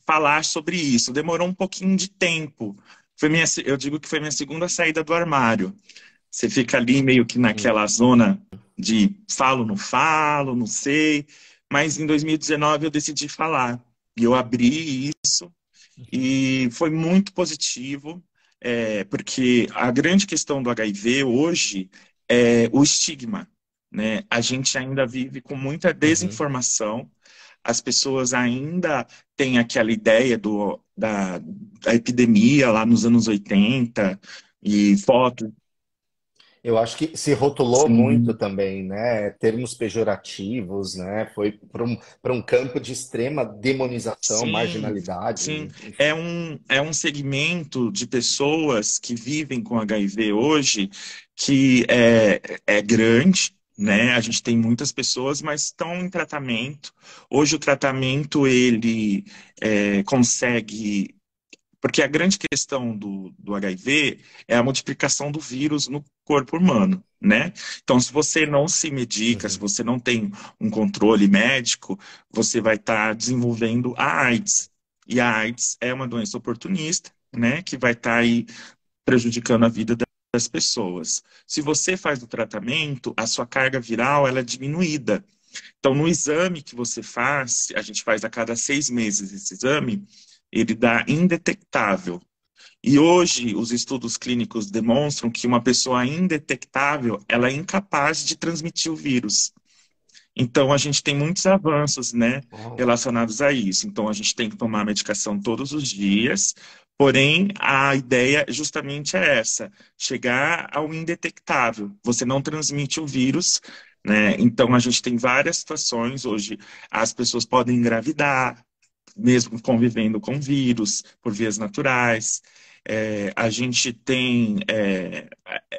falar sobre isso. Demorou um pouquinho de tempo. Eu digo que foi minha segunda saída do armário. Você fica ali meio que Uhum. naquela zona de falo, não sei. Mas em 2019 eu decidi falar. E eu abri isso e foi muito positivo, porque a grande questão do HIV hoje é o estigma, né? A gente ainda vive com muita Uhum. desinformação, as pessoas ainda têm aquela ideia da epidemia lá nos anos 80 e fotos. Eu acho que se rotulou muito Sim, também, né? Termos pejorativos, né? Foi para um campo de extrema demonização, sim, sim. marginalidade, enfim. É um segmento de pessoas que vivem com HIV hoje que é grande, né? A gente tem muitas pessoas, mas estão em tratamento. Hoje o tratamento, ele consegue. Porque a grande questão do HIV é a multiplicação do vírus no corpo humano, né? Então, se você não se medica, se Uhum, você não tem um controle médico, você vai estar desenvolvendo a AIDS. E a AIDS é uma doença oportunista, né? Que vai estar aí prejudicando a vida das pessoas. Se você faz o tratamento, a sua carga viral ela é diminuída. Então, no exame que você faz, a gente faz a cada 6 meses esse exame, ele dá indetectável. E hoje, os estudos clínicos demonstram que uma pessoa indetectável, ela é incapaz de transmitir o vírus. Então, a gente tem muitos avanços, né, uau, relacionados a isso. Então, a gente tem que tomar medicação todos os dias, porém, a ideia justamente é essa, chegar ao indetectável. Você não transmite o vírus, né? Então, a gente tem várias situações. Hoje, as pessoas podem engravidar, mesmo convivendo com vírus, por vias naturais. A gente tem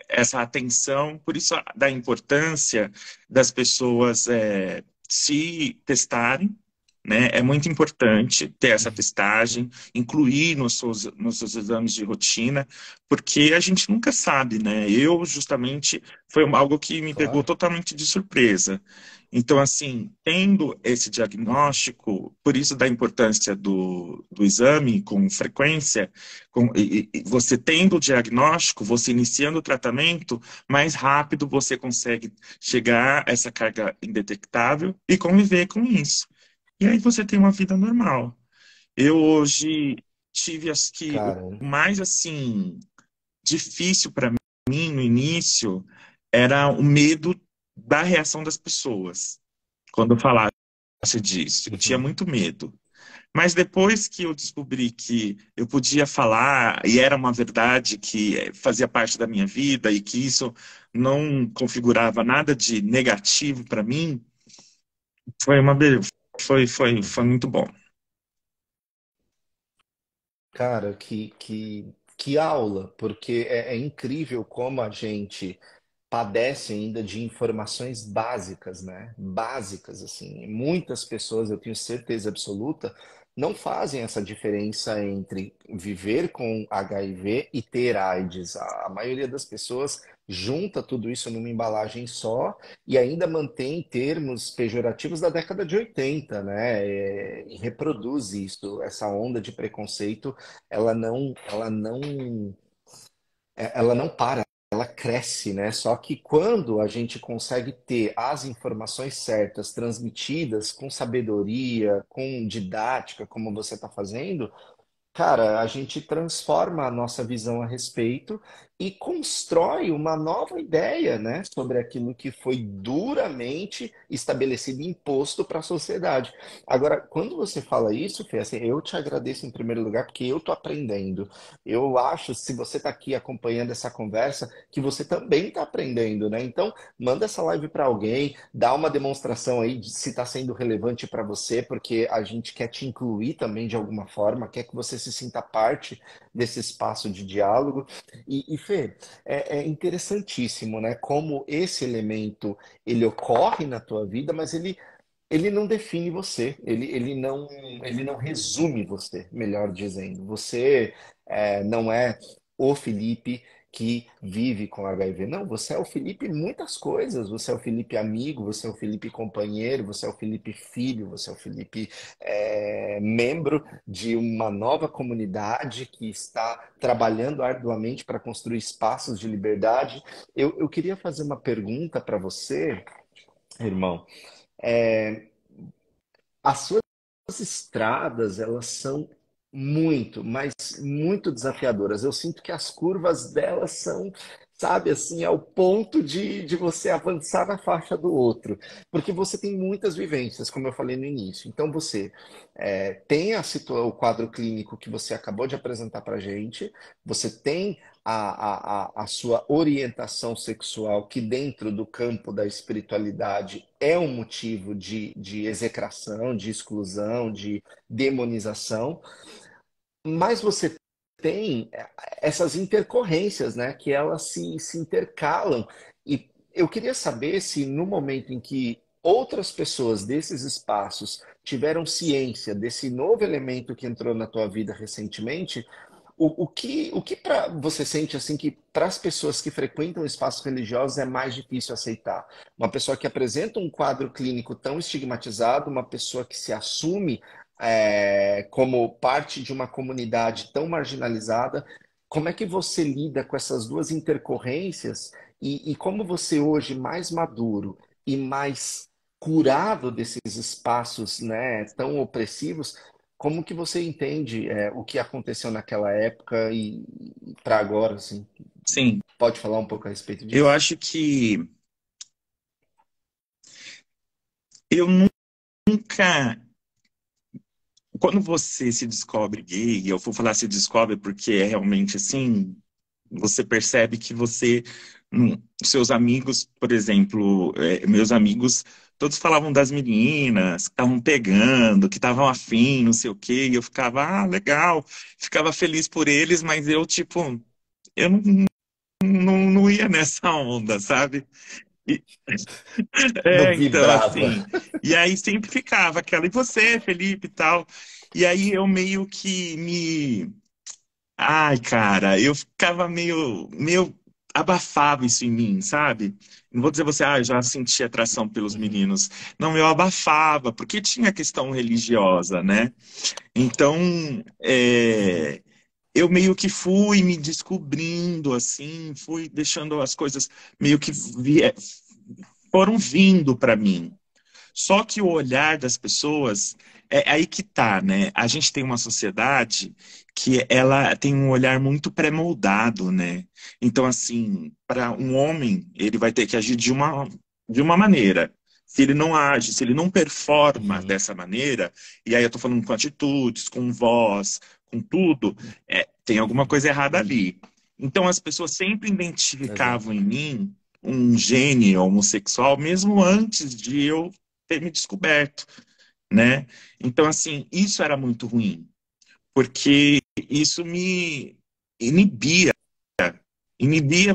essa atenção, por isso da importância das pessoas se testarem, né? É muito importante ter essa uhum, testagem, incluir nos seus exames de rotina, porque a gente nunca sabe, né? Eu, justamente, foi algo que me pegou claro. totalmente de surpresa. Então, assim, tendo esse Uhum. diagnóstico, por isso da importância do exame com frequência, e você tendo o diagnóstico, você iniciando o tratamento, mais rápido você consegue chegar a essa carga indetectável e conviver com isso. E aí você tem uma vida normal. Eu hoje tive, acho que, o Cara, mais, assim, difícil para mim no início era o medo da reação das pessoas quando eu falasse disso. Eu tinha uhum. muito medo. Mas depois que eu descobri que eu podia falar e era uma verdade que fazia parte da minha vida e que isso não configurava nada de negativo para mim, foi uma foi Uhum. muito bom. Cara, que aula, porque é incrível como a gente padece ainda de informações básicas, né? Básicas, assim. Muitas pessoas, eu tenho certeza absoluta, não fazem essa diferença entre viver com HIV e ter AIDS. A maioria das pessoas junta tudo isso numa embalagem só e ainda mantém termos pejorativos da década de 80, né? E reproduz isso, essa onda de preconceito, ela não para, ela cresce, né? Só que quando a gente consegue ter as informações certas, transmitidas com sabedoria, com didática, como você está fazendo, cara, a gente transforma a nossa visão a respeito e constrói uma nova ideia, né, sobre aquilo que foi duramente estabelecido e imposto para a sociedade. Agora, quando você fala isso, Fê, assim, eu te agradeço em primeiro lugar porque eu tô aprendendo. Eu acho, se você está aqui acompanhando essa conversa, que você também está aprendendo, né? Então, manda essa live para alguém, dá uma demonstração aí de se está sendo relevante para você, porque a gente quer te incluir também de alguma forma, quer que você se sinta parte desse espaço de diálogo. E Fê, é interessantíssimo, né? Como esse elemento ele ocorre na tua vida, mas ele não define você, ele não resume você, melhor dizendo. Você não é o Felipe que vive com HIV. Não, você é o Felipe muitas coisas. Você é o Felipe amigo, você é o Felipe companheiro, você é o Felipe filho, você é o Felipe membro de uma nova comunidade que está trabalhando arduamente para construir espaços de liberdade. Eu queria fazer uma pergunta para você, irmão. As suas estradas, elas são muito, mas muito desafiadoras. Eu sinto que as curvas delas são, sabe, assim, ao ponto de você avançar na faixa do outro. Porque você tem muitas vivências, como eu falei no início. Então, você tem o quadro clínico que você acabou de apresentar para gente, você tem a sua orientação sexual, que dentro do campo da espiritualidade é um motivo de execração, de exclusão, de demonização, mas você tem essas intercorrências, né, que elas se intercalam. E eu queria saber se no momento em que outras pessoas desses espaços tiveram ciência desse novo elemento que entrou na tua vida recentemente, o que você sente assim que para as pessoas que frequentam espaços religiosos é mais difícil aceitar? Uma pessoa que apresenta um quadro clínico tão estigmatizado, uma pessoa que se assume como parte de uma comunidade tão marginalizada, como é que você lida com essas duas intercorrências e como você hoje, mais maduro e mais curado desses espaços, né, tão opressivos, como que você entende o que aconteceu naquela época e para agora, assim? Sim, Pode falar um pouco a respeito eu disso? acho que eu nunca. Quando você se descobre gay, e eu vou falar se descobre porque é realmente assim, você percebe que você, seus amigos, por exemplo, meus amigos, todos falavam das meninas, que estavam pegando, que estavam afim, não sei o quê, e eu ficava, ah, legal, ficava feliz por eles, mas eu, tipo, eu não ia nessa onda, sabe? E- Não então, vibrava. assim, e aí sempre ficava aquela, e você, Felipe, e tal. E aí eu meio que me. Ai, cara, eu ficava meio abafava isso em mim, sabe? Não vou dizer você, ah, eu já senti atração pelos Uhum, meninos. Não, eu abafava, porque tinha a questão religiosa, né? Então, uhum, eu meio que fui me descobrindo, assim, fui deixando as coisas meio que foram vindo para mim. Só que o olhar das pessoas é aí que tá, né? A gente tem uma sociedade que ela tem um olhar muito pré-moldado, né? Então, assim, para um homem, ele vai ter que agir de uma maneira. Se ele não age, se ele não performa uhum. dessa maneira, e aí eu tô falando com atitudes, com voz, com tudo, tem alguma coisa errada ali. Então, as pessoas sempre identificavam Exato. em mim um gene homossexual, mesmo antes de eu ter me descoberto, né? Então, assim, isso era muito ruim, porque isso me inibia, inibia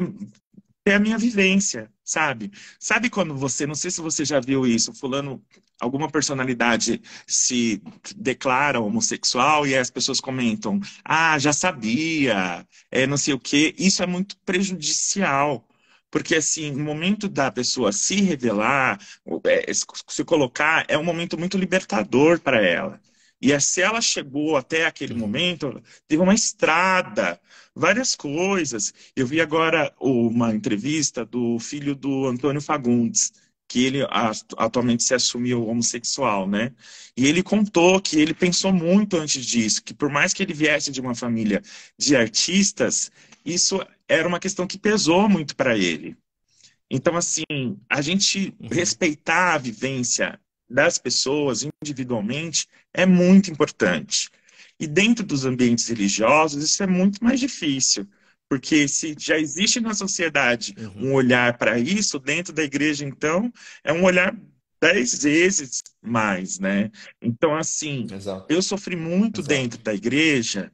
até a minha vivência, sabe? Sabe quando você, não sei se você já viu isso, fulano, alguma personalidade se declara homossexual e aí as pessoas comentam, ah, já sabia, não sei o quê. Isso é muito prejudicial. Porque, assim, o momento da pessoa se revelar, se colocar, é um momento muito libertador para ela. Se ela chegou até aquele Uhum. momento, teve uma estrada, várias coisas. Eu vi agora uma entrevista do filho do Antônio Fagundes, que ele atualmente se assumiu homossexual, né? E ele contou que ele pensou muito antes disso, que por mais que ele viesse de uma família de artistas, isso era uma questão que pesou muito para ele. Então, assim, a gente Uhum. respeitar a vivência das pessoas individualmente é muito importante. E dentro dos ambientes religiosos, isso é muito mais difícil, porque se já existe na sociedade um Uhum. olhar para isso, dentro da igreja, então, é um olhar 10 vezes mais, né? Então, assim, Exato. eu sofri muito Exato. dentro da igreja,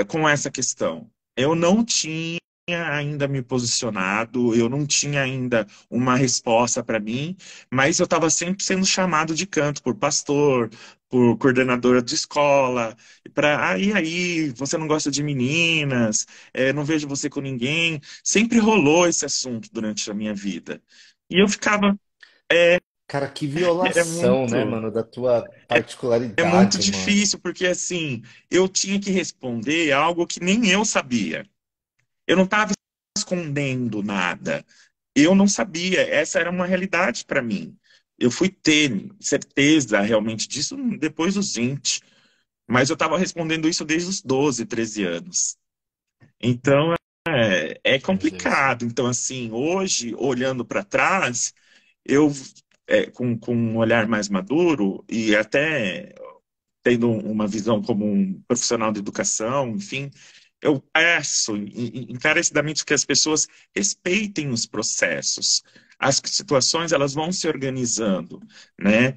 com essa questão. Eu não tinha ainda me posicionado, eu não tinha ainda uma resposta para mim, mas eu estava sempre sendo chamado de canto por pastor, por coordenadora de escola, para aí, você não gosta de meninas, não vejo você com ninguém. Sempre rolou esse assunto durante a minha vida. E eu ficava, Cara, que é violação, né, muito, mano, da tua é muito particularidade, mano. difícil, porque assim, eu tinha que responder algo que nem eu sabia. Eu não estava escondendo nada. Eu não sabia, essa era uma realidade para mim. Eu fui ter certeza realmente disso depois dos 20, mas eu estava respondendo isso desde os 12, 13 anos. Então é Meu Deus, cara. complicado. Então, assim, hoje, olhando para trás, eu, com um olhar mais maduro e até tendo uma visão como um profissional de educação, enfim, eu peço encarecidamente que as pessoas respeitem os processos. As situações elas vão se organizando, né?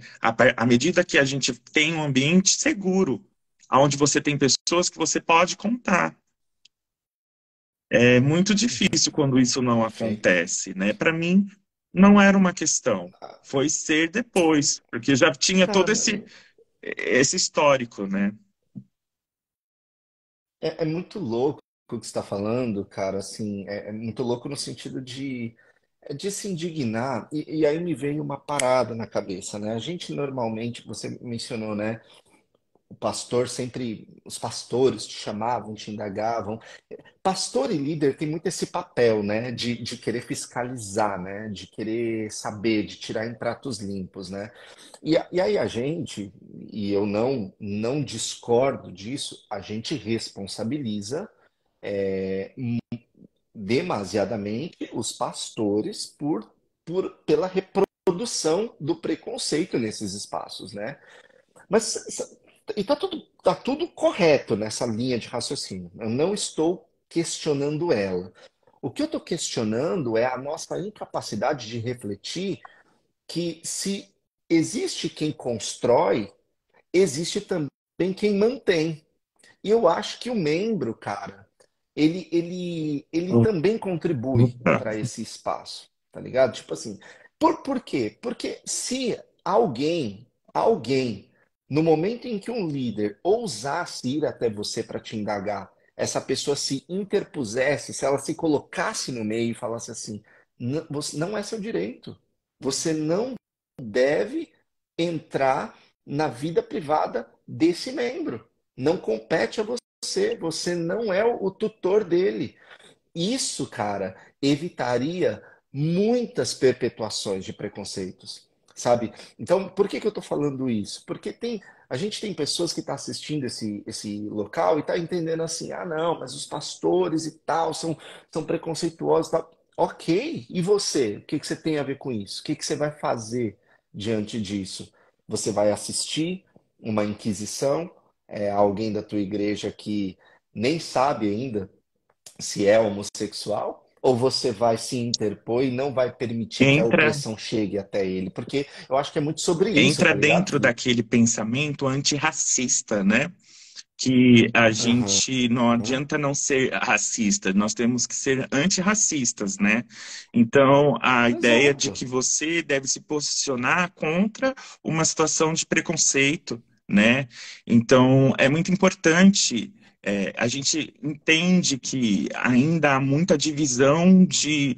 À medida que a gente tem um ambiente seguro, onde você tem pessoas que você pode contar. É muito Uhum. difícil quando isso não Perfeito. acontece, né? Para mim, não era uma questão. Foi ser depois, porque já tinha todo Cara, esse histórico, né? é muito louco o que você está falando, cara. Assim, é muito louco no sentido de se indignar. E aí me veio uma parada na cabeça, né? A gente normalmente, você mencionou, né? O pastor sempre, os pastores te chamavam, te indagavam. Pastor e líder tem muito esse papel, né? De querer fiscalizar, né? De querer saber, de tirar em pratos limpos, né? E aí a gente, e eu não discordo disso, a gente responsabiliza demasiadamente os pastores pela reprodução do preconceito nesses espaços, né? Mas e tá tudo correto nessa linha de raciocínio. Eu não estou questionando ela. O que eu estou questionando é a nossa incapacidade de refletir que se existe quem constrói, existe também quem mantém. E eu acho que o membro, cara, ele também contribui para esse espaço, tá ligado? Tipo assim, por quê? Porque se alguém, no momento em que um líder ousasse ir até você para te indagar, essa pessoa se interpusesse, se ela se colocasse no meio e falasse assim, não é seu direito, você não deve entrar na vida privada desse membro. Não compete a você, você não é o tutor dele. Isso, cara, evitaria muitas perpetuações de preconceitos, sabe? Então, por que que eu estou falando isso? Porque a gente tem pessoas que estão assistindo esse local e tá entendendo assim, ah, não, mas os pastores e tal são preconceituosos e tal. Ok, e você? O que que você tem a ver com isso? O que que você vai fazer diante disso? Você vai assistir uma inquisição? Alguém da tua igreja que nem sabe ainda se é homossexual, ou você vai se interpor e não vai permitir que a Entra, opressão chegue até ele? Porque eu acho que é muito sobre isso, entra tá ligado, dentro Felipe? daquele pensamento antirracista, né? Que a Aham, gente não adianta não ser racista, nós temos que ser antirracistas, né? Então, a ideia de exato. que você deve se posicionar contra uma situação de preconceito, né? Então, é muito importante. A gente entende que ainda há muita divisão de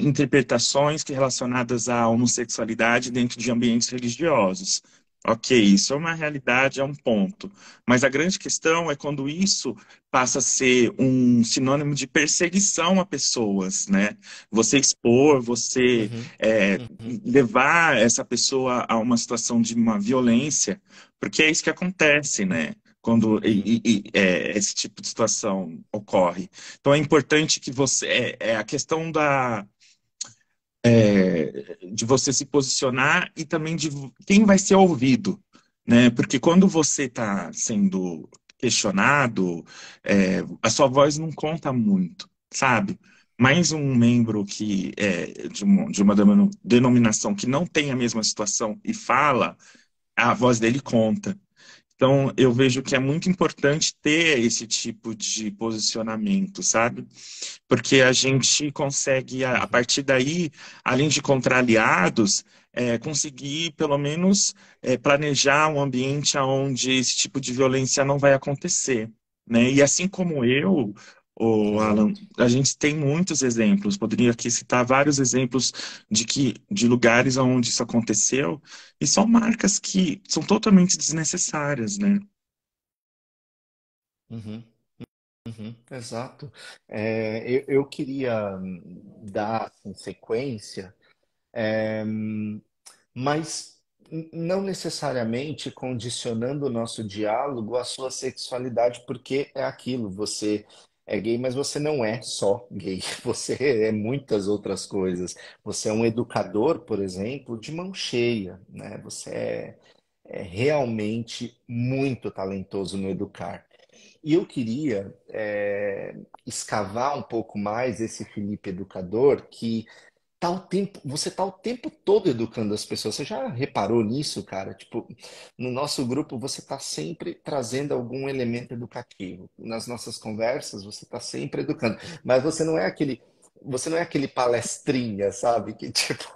interpretações que relacionadas à homossexualidade dentro de ambientes religiosos. Ok, isso é uma realidade, é um ponto. Mas a grande questão é quando isso passa a ser um sinônimo de perseguição a pessoas, né? Você expor, você Uhum, é, uhum, levar essa pessoa a uma situação de uma violência, porque é isso que acontece, né? Quando uhum, esse tipo de situação ocorre. Então é importante que você. É a questão de você se posicionar e também de quem vai ser ouvido, né? Porque quando você está sendo questionado, a sua voz não conta muito, sabe? Mais um membro que é de uma denominação que não tem a mesma situação e fala, a voz dele conta. Então, eu vejo que é muito importante ter esse tipo de posicionamento, sabe? Porque a gente consegue, a uhum. partir daí, além de encontrar aliados, conseguir, pelo menos, planejar um ambiente onde esse tipo de violência não vai acontecer, né? E assim como eu, o Alan, Exato. a gente tem muitos exemplos, poderia aqui citar vários exemplos de lugares onde isso aconteceu, e são marcas que são totalmente desnecessárias, né? Uhum, uhum, exato. Eu queria dar assim, sequência, mas não necessariamente condicionando o nosso diálogo à sua sexualidade, porque é aquilo, você é gay, mas você não é só gay, você é muitas outras coisas. Você é um educador, por exemplo, de mão cheia, né? Você é realmente muito talentoso no educar. E eu queria escavar um pouco mais esse Felipe educador que você tá o tempo todo educando as pessoas. Você já reparou nisso, cara? Tipo, no nosso grupo você tá sempre trazendo algum elemento educativo. Nas nossas conversas você tá sempre educando. Mas você não é aquele palestrinha, sabe? Que tipo,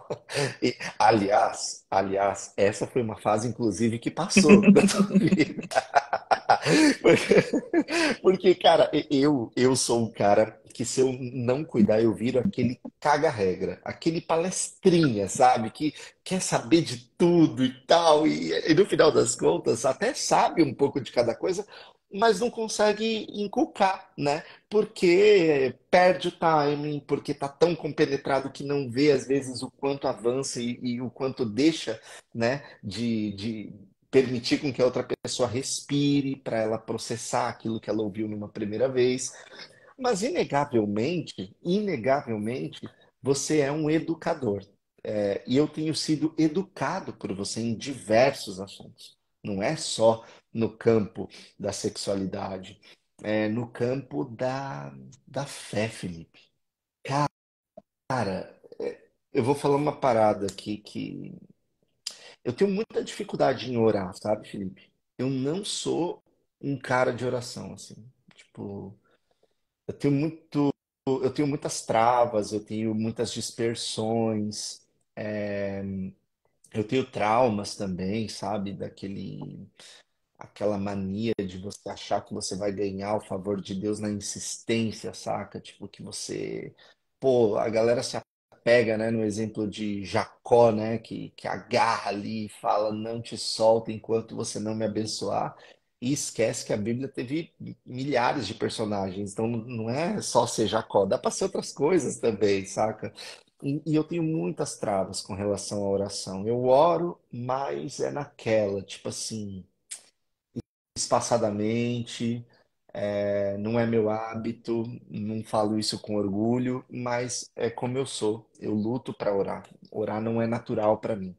aliás, essa foi uma fase inclusive que passou da tua vida. Porque, cara, eu sou um cara que se eu não cuidar, eu viro aquele caga-regra, aquele palestrinha, sabe? Que quer saber de tudo e tal, e no final das contas até sabe um pouco de cada coisa, mas não consegue inculcar, né? Porque perde o timing, porque tá tão compenetrado que não vê às vezes o quanto avança e o quanto deixa, né, de permitir com que a outra pessoa respire para ela processar aquilo que ela ouviu numa primeira vez. Mas inegavelmente, você é um educador. E eu tenho sido educado por você em diversos assuntos. Não é só no campo da sexualidade, é no campo da fé, Felipe. Cara, eu vou falar uma parada aqui que eu tenho muita dificuldade em orar, sabe, Felipe? Eu não sou um cara de oração, assim. Tipo, eu tenho muito, eu tenho muitas travas, eu tenho muitas dispersões, eu tenho traumas também, sabe? Aquela mania de você achar que você vai ganhar o favor de Deus na insistência, saca? Tipo, que você. Pô, a galera se apega, né, no exemplo de Jacó, né, que agarra ali e fala: Não te solto enquanto você não me abençoar. E esquece que a Bíblia teve milhares de personagens, então não é só ser Jacó, dá para ser outras coisas também, saca? E eu tenho muitas travas com relação à oração. Eu oro, mas é naquela, tipo assim espaçadamente, não é meu hábito, não falo isso com orgulho, mas é como eu sou. Eu luto para orar. Orar não é natural para mim.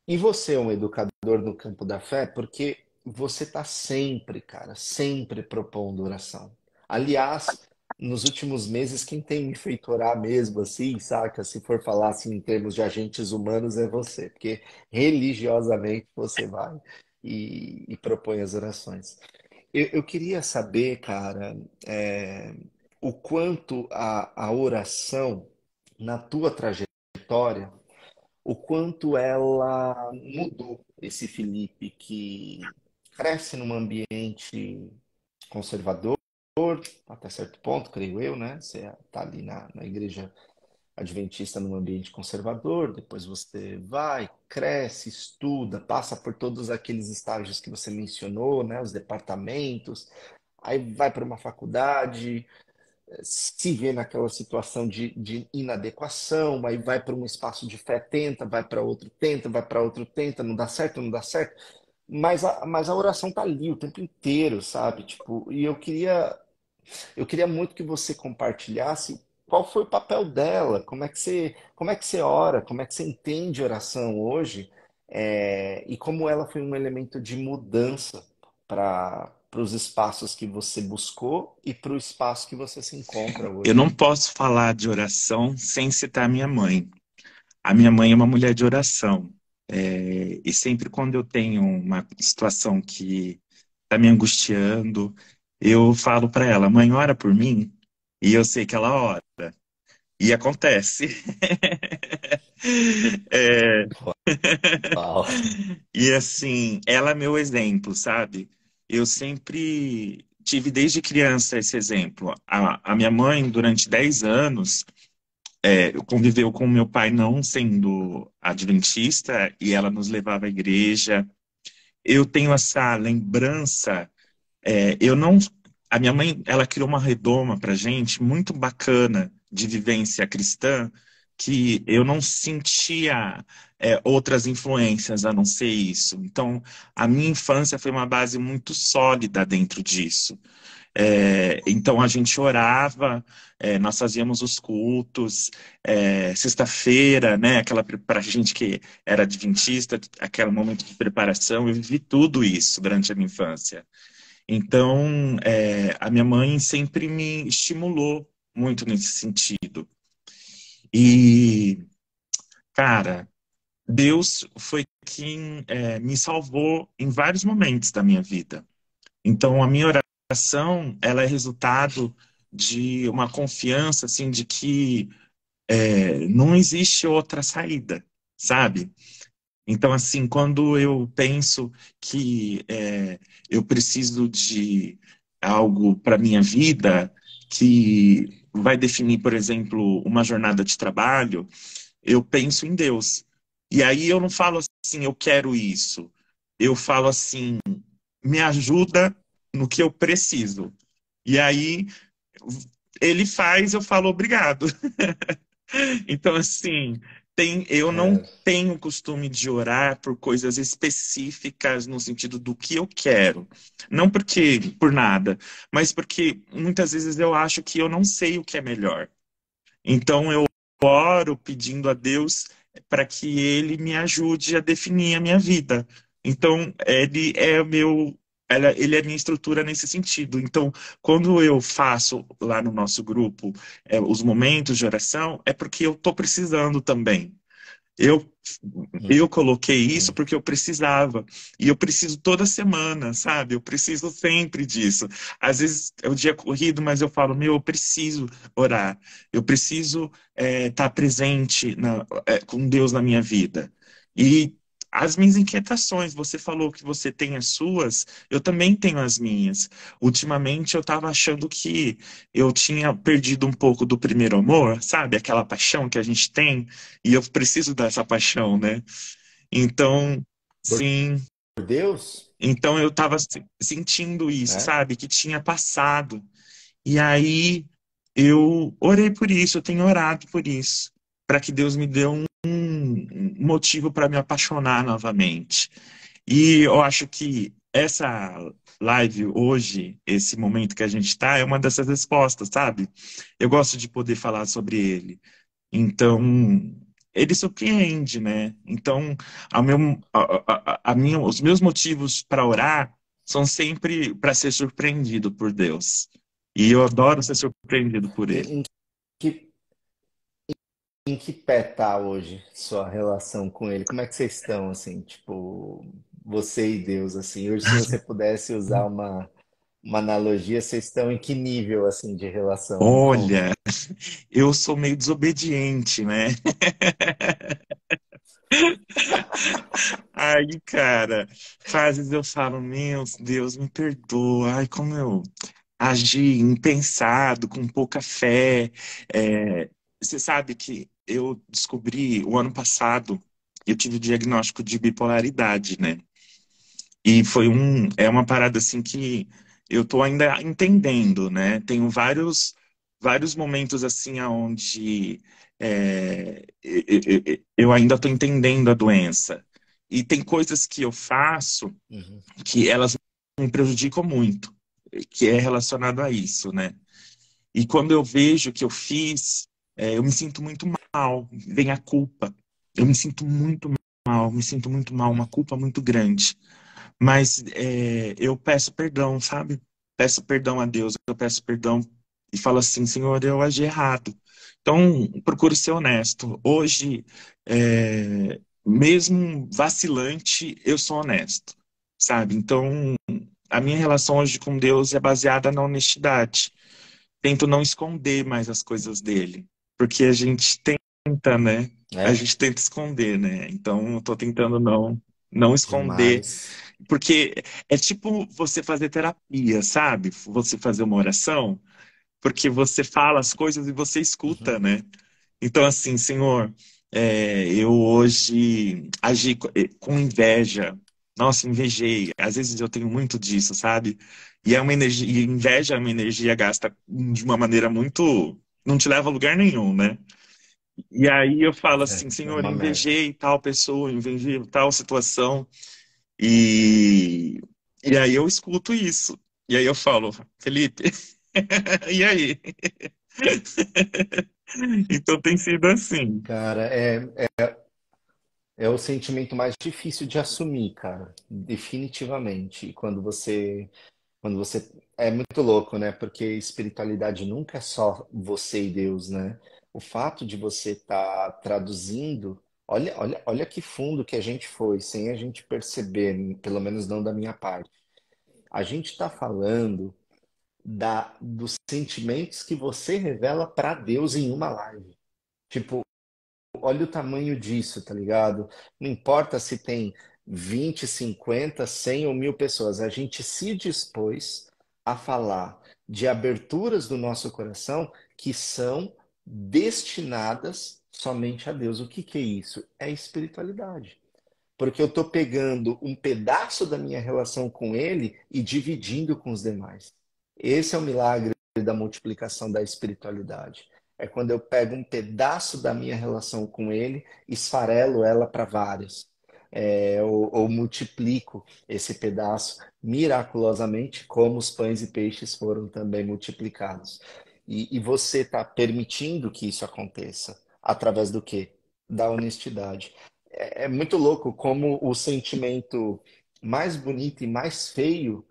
E você é um educador no campo da fé porque você está sempre, cara, sempre propondo oração. Aliás, nos últimos meses, quem tem me feito orar mesmo, assim, saca? Se for falar assim em termos de agentes humanos, é você, porque religiosamente você vai e propõe as orações. Eu queria saber, cara, é, o quanto a oração na tua trajetória o quanto ela mudou esse Felipe que cresce num ambiente conservador, até certo ponto, creio eu, né? Você está ali na igreja adventista num ambiente conservador, depois você vai, cresce, estuda, passa por todos aqueles estágios que você mencionou, né? Os departamentos, aí vai para uma faculdade, se vê naquela situação de inadequação, aí vai para um espaço de fé, tenta, vai para outro, tenta, não dá certo, não dá certo. Mas a oração tá ali o tempo inteiro, sabe? Tipo, e eu queria muito que você compartilhasse qual foi o papel dela, como é que você ora, como é que você entende oração hoje, e como ela foi um elemento de mudança para os espaços que você buscou e para o espaço que você se encontra Eu hoje. não posso falar de oração sem citar minha mãe. A minha mãe é uma mulher de oração. E sempre quando eu tenho uma situação que está me angustiando, eu falo para ela, mãe, ora por mim. E eu sei que ela ora. E acontece. É, Uau. e assim, ela é meu exemplo, sabe? Eu sempre tive desde criança esse exemplo. A minha mãe, durante 10 anos, conviveu com meu pai não sendo adventista e ela nos levava à igreja. Eu tenho essa lembrança. Eu não. A minha mãe, ela criou uma redoma pra gente muito bacana de vivência cristã, que eu não sentia outras influências a não ser isso. Então, a minha infância foi uma base muito sólida dentro disso. Então a gente orava, nós fazíamos os cultos, sexta-feira, né? Aquela para gente que era adventista, aquele momento de preparação. Eu vivi tudo isso durante a minha infância. Então, a minha mãe sempre me estimulou muito nesse sentido. E, cara, Deus foi quem me salvou em vários momentos da minha vida. Então, a minha oração, ela é resultado de uma confiança, assim, de que não existe outra saída, sabe? Então, assim, quando eu penso que eu preciso de algo para minha vida que vai definir, por exemplo, uma jornada de trabalho, eu penso em Deus. E aí eu não falo assim, eu quero isso. Eu falo assim, me ajuda no que eu preciso. E aí ele faz, eu falo obrigado. Então, assim, eu não É, tenho o costume de orar por coisas específicas no sentido do que eu quero. Não porque por nada, mas porque muitas vezes eu acho que eu não sei o que é melhor. Então eu oro pedindo a Deus para que Ele me ajude a definir a minha vida. Então Ele é o meu, Ele é a minha estrutura nesse sentido. Então quando eu faço lá no nosso grupo os momentos de oração, é porque eu estou precisando também. Eu, eu coloquei isso uhum. porque eu precisava. E eu preciso toda semana, sabe? Eu preciso sempre disso. Às vezes é o dia corrido, mas eu falo, meu, eu preciso orar. Eu preciso estar presente com Deus na minha vida. E as minhas inquietações, você falou que você tem as suas, eu também tenho as minhas. Ultimamente eu estava achando que eu tinha perdido um pouco do primeiro amor, sabe? Aquela paixão que a gente tem. E eu preciso dessa paixão, né? Então, Por sim. Deus? Então eu estava sentindo isso, É? sabe? Que tinha passado. E aí eu orei por isso, eu tenho orado por isso, para que Deus me dê um motivo para me apaixonar novamente. E eu acho que essa live hoje, esse momento que a gente está, é uma dessas respostas, sabe? Eu gosto de poder falar sobre ele. Então, ele surpreende, né? Então, os meus motivos para orar são sempre para ser surpreendido por Deus. E eu adoro ser surpreendido por Ele. Em que, em que pé tá hoje sua relação com ele? Como é que vocês estão, assim, tipo, você e Deus, assim? Hoje, se você pudesse usar uma analogia, vocês estão em que nível, assim, de relação? Me conta. Olha, eu sou meio desobediente, né? Aí, cara, às vezes eu falo, meu Deus, me perdoa. Ai, como eu agi impensado, com pouca fé. Você sabe que eu descobri o ano passado, eu tive o diagnóstico de bipolaridade, né? E é uma parada assim que eu tô ainda entendendo, né? Tenho vários momentos assim aonde eu ainda tô entendendo a doença. E tem coisas que eu faço Uhum. que elas me prejudicam muito, que é relacionado a isso, né? E quando eu vejo que eu fiz, eu me sinto muito mal, vem a culpa. Eu me sinto muito mal, uma culpa muito grande. Mas eu peço perdão, sabe? Peço perdão a Deus, eu peço perdão e falo assim, Senhor, eu agi errado. Então, procure ser honesto. Hoje, mesmo vacilante, eu sou honesto, sabe? Então, a minha relação hoje com Deus é baseada na honestidade. Tento não esconder mais as coisas dele, porque a gente tenta, né? A É? gente tenta esconder, né? Então, eu tô tentando não esconder, Demais. porque é tipo você fazer terapia, sabe? Você fazer uma oração, porque você fala as coisas e você Uhum. escuta, né? Então, assim, Senhor, eu hoje agi com inveja. Nossa, invejei. Às vezes eu tenho muito disso, sabe? E é uma energia, e inveja é uma energia gasta de uma maneira muito. Não te leva a lugar nenhum, né? E aí eu falo assim, É Senhor, uma merda. invejei tal pessoa, invejei tal situação. E, e aí eu escuto isso. E aí eu falo, Felipe, e aí? Então tem sido assim. Cara, é o sentimento mais difícil de assumir, cara. Definitivamente. Quando você Quando você é muito louco, né? Porque espiritualidade nunca é só você e Deus, né? O fato de você estar traduzindo, olha que fundo que a gente foi, sem a gente perceber, pelo menos não da minha parte. A gente está falando dos sentimentos que você revela para Deus em uma live. Tipo, olha o tamanho disso, tá ligado? Não importa se tem 20, 50, 100 ou 1000 pessoas, a gente se dispôs a falar de aberturas do nosso coração que são destinadas somente a Deus. O que que é isso? É espiritualidade. Porque eu estou pegando um pedaço da minha relação com Ele e dividindo com os demais. Esse é o milagre da multiplicação da espiritualidade. É quando eu pego um pedaço da minha relação com Ele, esfarelo ela para vários. Ou multiplico esse pedaço miraculosamente, como os pães e peixes foram também multiplicados. E você está permitindo que isso aconteça. Através do quê? Da honestidade. É muito louco como o sentimento mais bonito e mais feio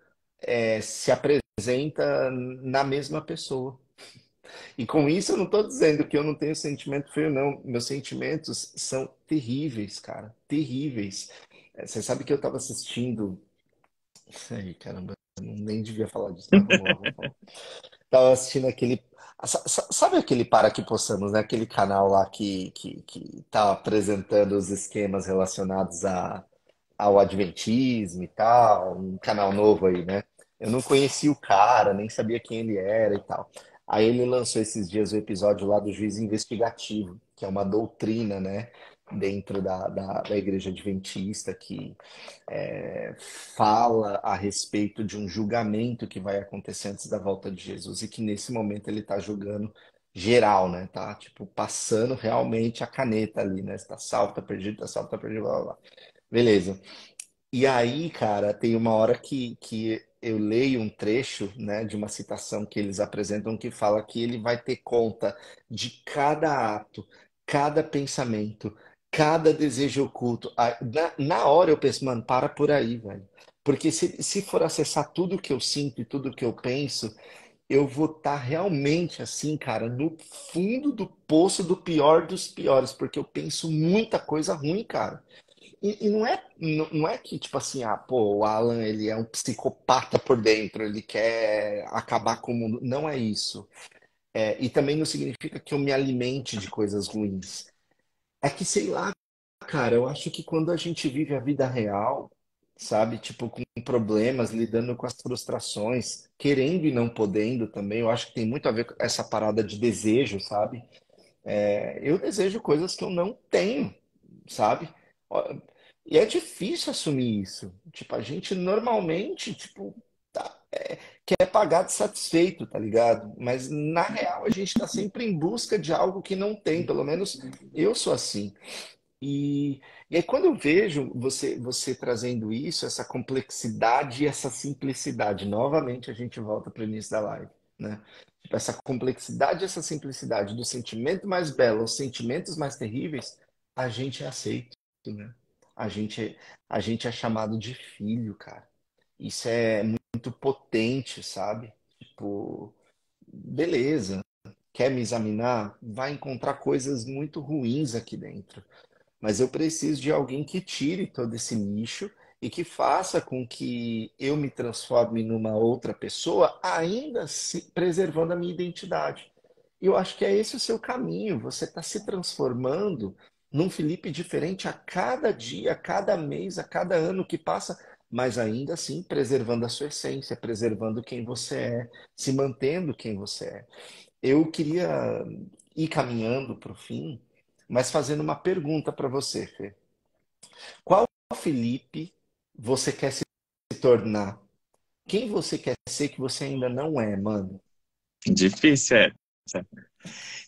se apresenta na mesma pessoa. E com isso eu não estou dizendo que eu não tenho sentimento feio, não. Meus sentimentos são terríveis, cara. Terríveis. Você sabe que eu estava assistindo. Ai, caramba, eu nem devia falar disso, mas vamos lá, vamos falar. Tava assistindo aquele. Sabe aquele Para Que Possamos, né? Aquele canal lá que tá apresentando os esquemas relacionados ao adventismo e tal, um canal novo aí, né? Eu não conhecia o cara, nem sabia quem ele era e tal. Aí ele lançou esses dias o episódio lá do juiz investigativo, que é uma doutrina, né? Dentro da igreja adventista que fala a respeito de um julgamento que vai acontecer antes da volta de Jesus e que nesse momento ele está julgando geral, né? Tá, tipo, passando realmente a caneta ali, né? Está salvo, tá perdido, tá salvo, tá perdido, blá, blá, blá. Beleza. E aí, cara, tem uma hora que eu leio um trecho, né, de uma citação que eles apresentam que fala que ele vai ter conta de cada ato, cada pensamento, cada desejo oculto. Na hora eu penso, mano, para por aí, velho. Porque se for acessar tudo que eu sinto e tudo que eu penso, eu vou estar realmente assim, cara, no fundo do poço do pior dos piores, porque eu penso muita coisa ruim, cara. E não é que, tipo assim, pô, o Alan, ele é um psicopata por dentro, ele quer acabar com o mundo. Não é isso. E também não significa que eu me alimente de coisas ruins. É que, sei lá, cara, eu acho que quando a gente vive a vida real, sabe, tipo, com problemas, lidando com as frustrações, querendo e não podendo também, eu acho que tem muito a ver com essa parada de desejo, sabe? Eu desejo coisas que eu não tenho, sabe? Ó, e é difícil assumir isso. Tipo, a gente normalmente, tipo, quer pagar de satisfeito, tá ligado? Mas na real a gente tá sempre em busca de algo que não tem, pelo menos eu sou assim. E, e aí, quando eu vejo você trazendo isso, essa complexidade e essa simplicidade, novamente a gente volta para o início da live, né? Tipo, essa complexidade e essa simplicidade do sentimento mais belo aos sentimentos mais terríveis, a gente é aceito, né? A gente, a gente é chamado de filho, cara. Isso é muito potente, sabe? Tipo, beleza, quer me examinar? Vai encontrar coisas muito ruins aqui dentro. Mas eu preciso de alguém que tire todo esse nicho e que faça com que eu me transforme numa outra pessoa, ainda preservando a minha identidade. E eu acho que é esse o seu caminho. Você está se transformando num Felipe diferente a cada dia, a cada mês, a cada ano que passa, mas ainda assim preservando a sua essência, preservando quem você é, se mantendo quem você é. Eu queria ir caminhando para o fim, mas fazendo uma pergunta para você, Fê. Qual Felipe você quer se tornar? Quem você quer ser que você ainda não é, mano? Difícil, é.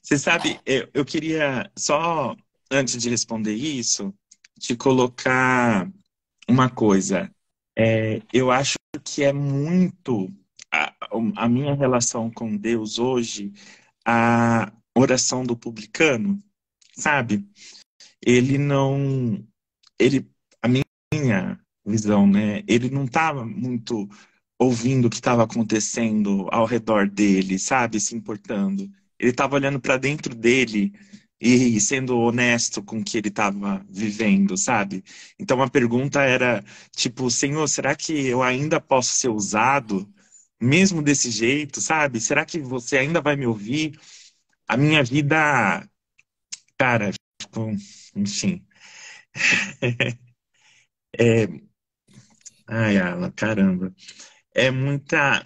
Você sabe, eu queria só, antes de responder isso, te colocar uma coisa. Eu acho que é muito a minha relação com Deus hoje, a oração do publicano, sabe? Ele não, ele, a minha visão, né? Ele não estava muito ouvindo o que estava acontecendo ao redor dele, sabe? Se importando. Ele estava olhando para dentro dele e sendo honesto com o que ele estava vivendo, sabe? Então a pergunta era, tipo, Senhor, será que eu ainda posso ser usado, mesmo desse jeito, sabe? Será que você ainda vai me ouvir? A minha vida, cara, tipo, enfim. É, ai, Alan, caramba.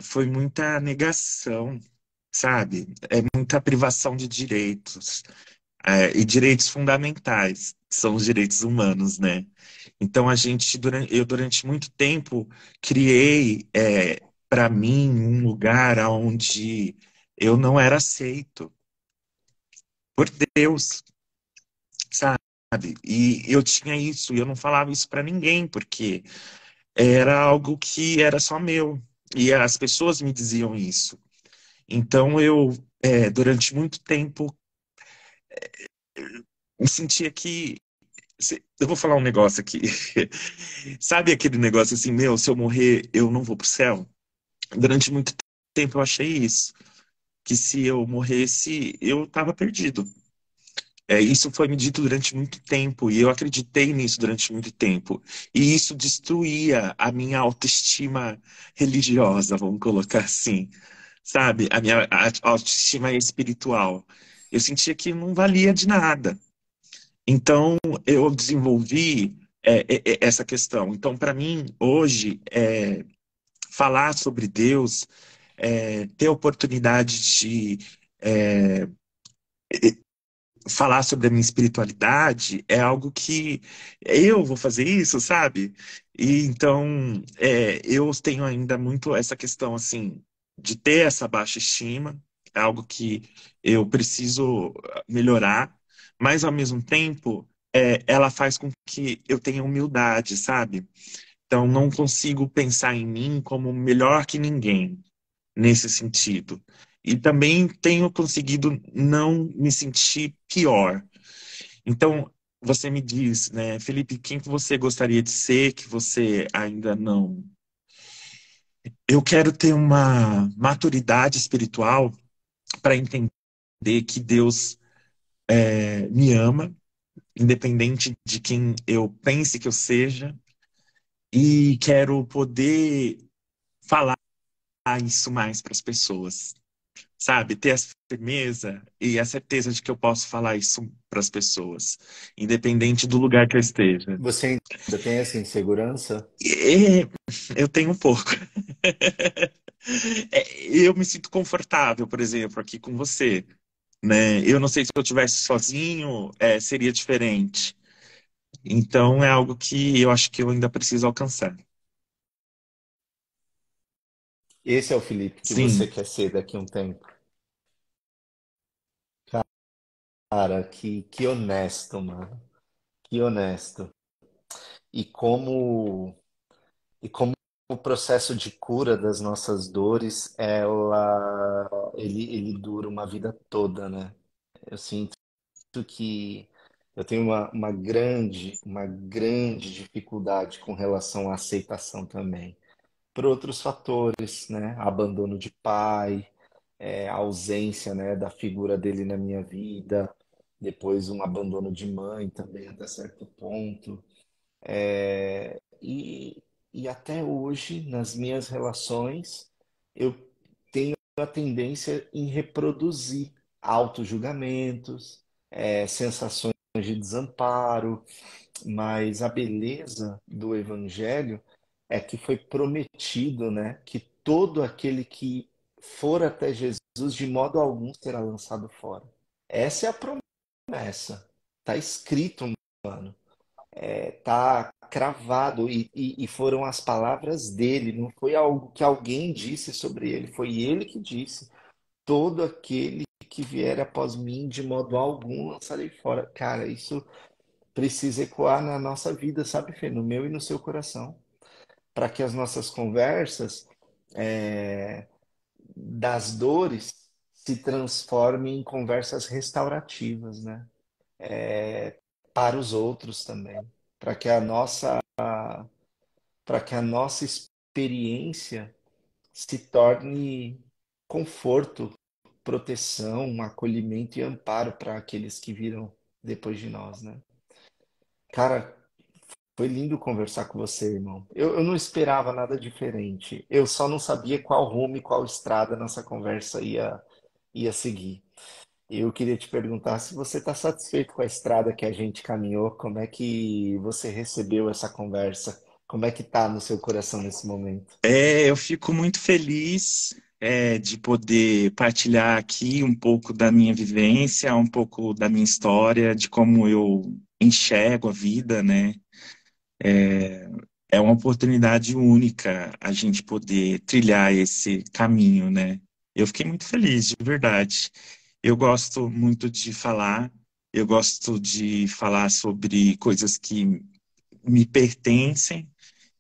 Foi muita negação, sabe? É muita privação de direitos, e direitos fundamentais, que são os direitos humanos, né? Então eu durante muito tempo criei, para mim um lugar onde eu não era aceito por Deus, sabe? E eu tinha isso, e eu não falava isso para ninguém, porque era algo que era só meu. E as pessoas me diziam isso. Então durante muito tempo, eu sentia que. Eu vou falar um negócio aqui. Sabe aquele negócio assim, meu, se eu morrer, eu não vou pro céu? Durante muito tempo eu achei isso. Que se eu morresse, eu estava perdido. Isso foi me dito durante muito tempo, e eu acreditei nisso durante muito tempo. E isso destruía a minha autoestima religiosa, vamos colocar assim, sabe? A minha autoestima espiritual. Eu sentia que não valia de nada. Então, eu desenvolvi essa questão. Então, para mim, hoje, falar sobre Deus, ter a oportunidade de falar sobre a minha espiritualidade é algo que eu vou fazer isso, sabe? E então eu tenho ainda muito essa questão assim de ter essa baixa estima, é algo que eu preciso melhorar, mas ao mesmo tempo ela faz com que eu tenha humildade, sabe? Então não consigo pensar em mim como melhor que ninguém nesse sentido. E também tenho conseguido não me sentir pior. Então, você me diz, né, Felipe, quem que você gostaria de ser que você ainda não? Eu quero ter uma maturidade espiritual para entender que Deus me ama, independente de quem eu pense que eu seja, e quero poder falar isso mais para as pessoas. Sabe, ter essa firmeza e a certeza de que eu posso falar isso para as pessoas, independente do lugar que eu esteja. Você ainda tem essa insegurança? E eu tenho um pouco. Eu me sinto confortável, por exemplo, aqui com você, né? Eu não sei se eu estivesse sozinho, seria diferente. Então é algo que eu acho que eu ainda preciso alcançar. Esse é o Felipe que você Sim, quer ser daqui a um tempo? Cara, que honesto, mano. Que honesto. E como o processo de cura das nossas dores, ele dura uma vida toda, né? Eu sinto que eu tenho uma grande dificuldade com relação à aceitação também. Por outros fatores, né? Abandono de pai, a ausência, né, da figura dele na minha vida, depois um abandono de mãe também até certo ponto. E, e até hoje, nas minhas relações, eu tenho a tendência em reproduzir auto-julgamentos, sensações de desamparo, mas a beleza do evangelho é que foi prometido, né, que todo aquele que for até Jesus de modo algum será lançado fora. Essa é a promessa. Tá escrito, mano. Tá cravado e foram as palavras dele, não foi algo que alguém disse sobre ele, foi ele que disse. Todo aquele que vier após mim, de modo algum lançarei fora. Cara, isso precisa ecoar na nossa vida, sabe, Fê? No meu e no seu coração. Para que as nossas conversas das dores se transformem em conversas restaurativas, né? Para os outros também. Para que a nossa experiência se torne conforto, proteção, um acolhimento e amparo para aqueles que viram depois de nós, né? Cara, foi lindo conversar com você, irmão. Eu não esperava nada diferente. Eu só não sabia qual rumo e qual estrada nossa conversa ia seguir. Eu queria te perguntar se você está satisfeito com a estrada que a gente caminhou, como é que você recebeu essa conversa? Como é que tá no seu coração nesse momento? Eu fico muito feliz, de poder partilhar aqui um pouco da minha vivência, um pouco da minha história, de como eu enxergo a vida, né? É uma oportunidade única a gente poder trilhar esse caminho, né? Eu fiquei muito feliz, de verdade. Eu gosto muito de falar, eu gosto de falar sobre coisas que me pertencem,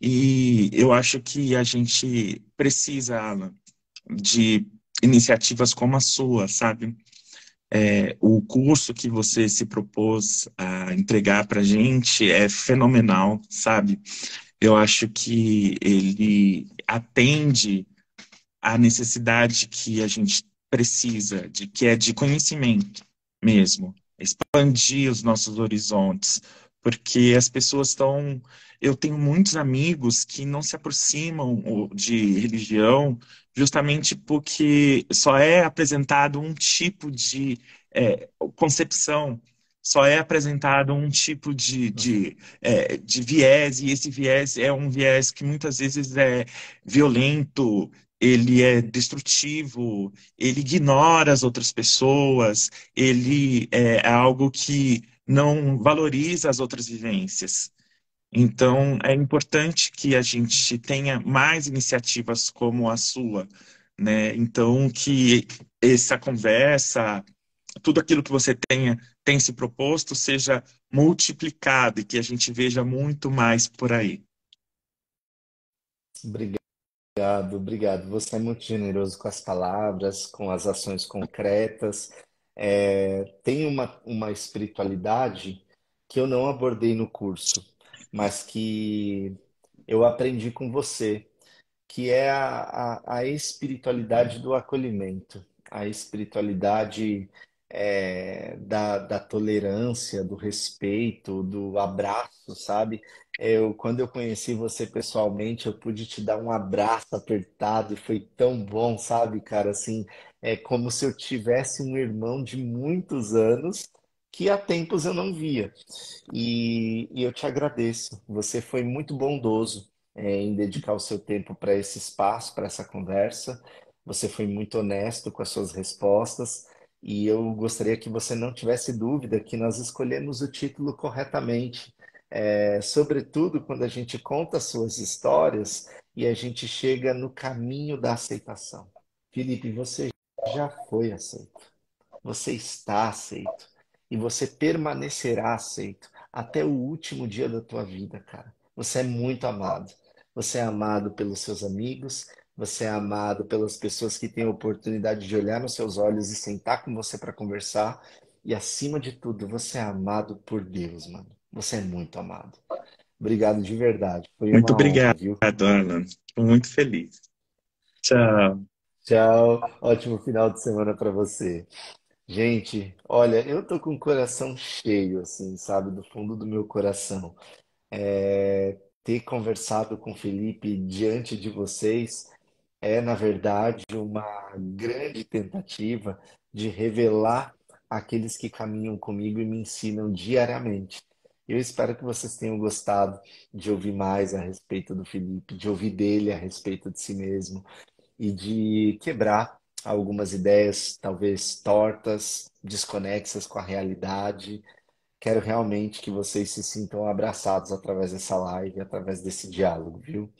e eu acho que a gente precisa, Alan, de iniciativas como a sua, sabe? O curso que você se propôs a entregar para a gente é fenomenal, sabe? Eu acho que ele atende à necessidade que a gente precisa, que é de conhecimento mesmo, expandir os nossos horizontes, porque as pessoas estão. Eu tenho muitos amigos que não se aproximam de religião justamente porque só é apresentado um tipo de concepção, só é apresentado um tipo de viés, e esse viés é um viés que muitas vezes é violento, ele é destrutivo, ele ignora as outras pessoas, ele é algo que não valoriza as outras vivências. Então, é importante que a gente tenha mais iniciativas como a sua, né? Então, que essa conversa, tudo aquilo que você tem se proposto, seja multiplicado e que a gente veja muito mais por aí. Obrigado, obrigado. Você é muito generoso com as palavras, com as ações concretas. Tem uma espiritualidade que eu não abordei no curso, mas que eu aprendi com você, que é a espiritualidade do acolhimento, a espiritualidade da tolerância, do respeito, do abraço, sabe? Quando eu conheci você pessoalmente, eu pude te dar um abraço apertado e foi tão bom, sabe, cara? Assim, é como se eu tivesse um irmão de muitos anos que há tempos eu não via. E eu te agradeço. Você foi muito bondoso em dedicar o seu tempo para esse espaço, para essa conversa. Você foi muito honesto com as suas respostas e eu gostaria que você não tivesse dúvida que nós escolhemos o título corretamente. Sobretudo quando a gente conta as suas histórias e a gente chega no caminho da aceitação. Felipe, você já foi aceito. Você está aceito e você permanecerá aceito até o último dia da tua vida, cara. Você é muito amado. Você é amado pelos seus amigos, você é amado pelas pessoas que têm a oportunidade de olhar nos seus olhos e sentar com você para conversar. E acima de tudo, você é amado por Deus, mano. Você é muito amado. Obrigado de verdade. Foi Muito uma honra, obrigado, viu? Alan. Estou muito feliz. Tchau. Tchau. Ótimo final de semana para você. Gente, olha, eu tô com o coração cheio, assim, sabe, do fundo do meu coração. Ter conversado com o Felipe diante de vocês é, na verdade, uma grande tentativa de revelar aqueles que caminham comigo e me ensinam diariamente. Eu espero que vocês tenham gostado de ouvir mais a respeito do Felipe, de ouvir dele a respeito de si mesmo e de quebrar algumas ideias, talvez tortas, desconexas com a realidade. Quero realmente que vocês se sintam abraçados através dessa live, através desse diálogo, viu?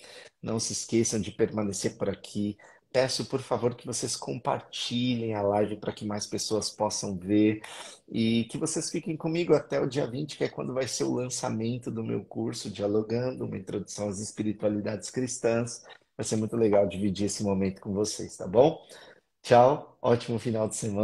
Não se esqueçam de permanecer por aqui. Peço, por favor, que vocês compartilhem a live para que mais pessoas possam ver e que vocês fiquem comigo até o dia 20, que é quando vai ser o lançamento do meu curso Dialogando, uma introdução às espiritualidades cristãs. Vai ser muito legal dividir esse momento com vocês, tá bom? Tchau, ótimo final de semana.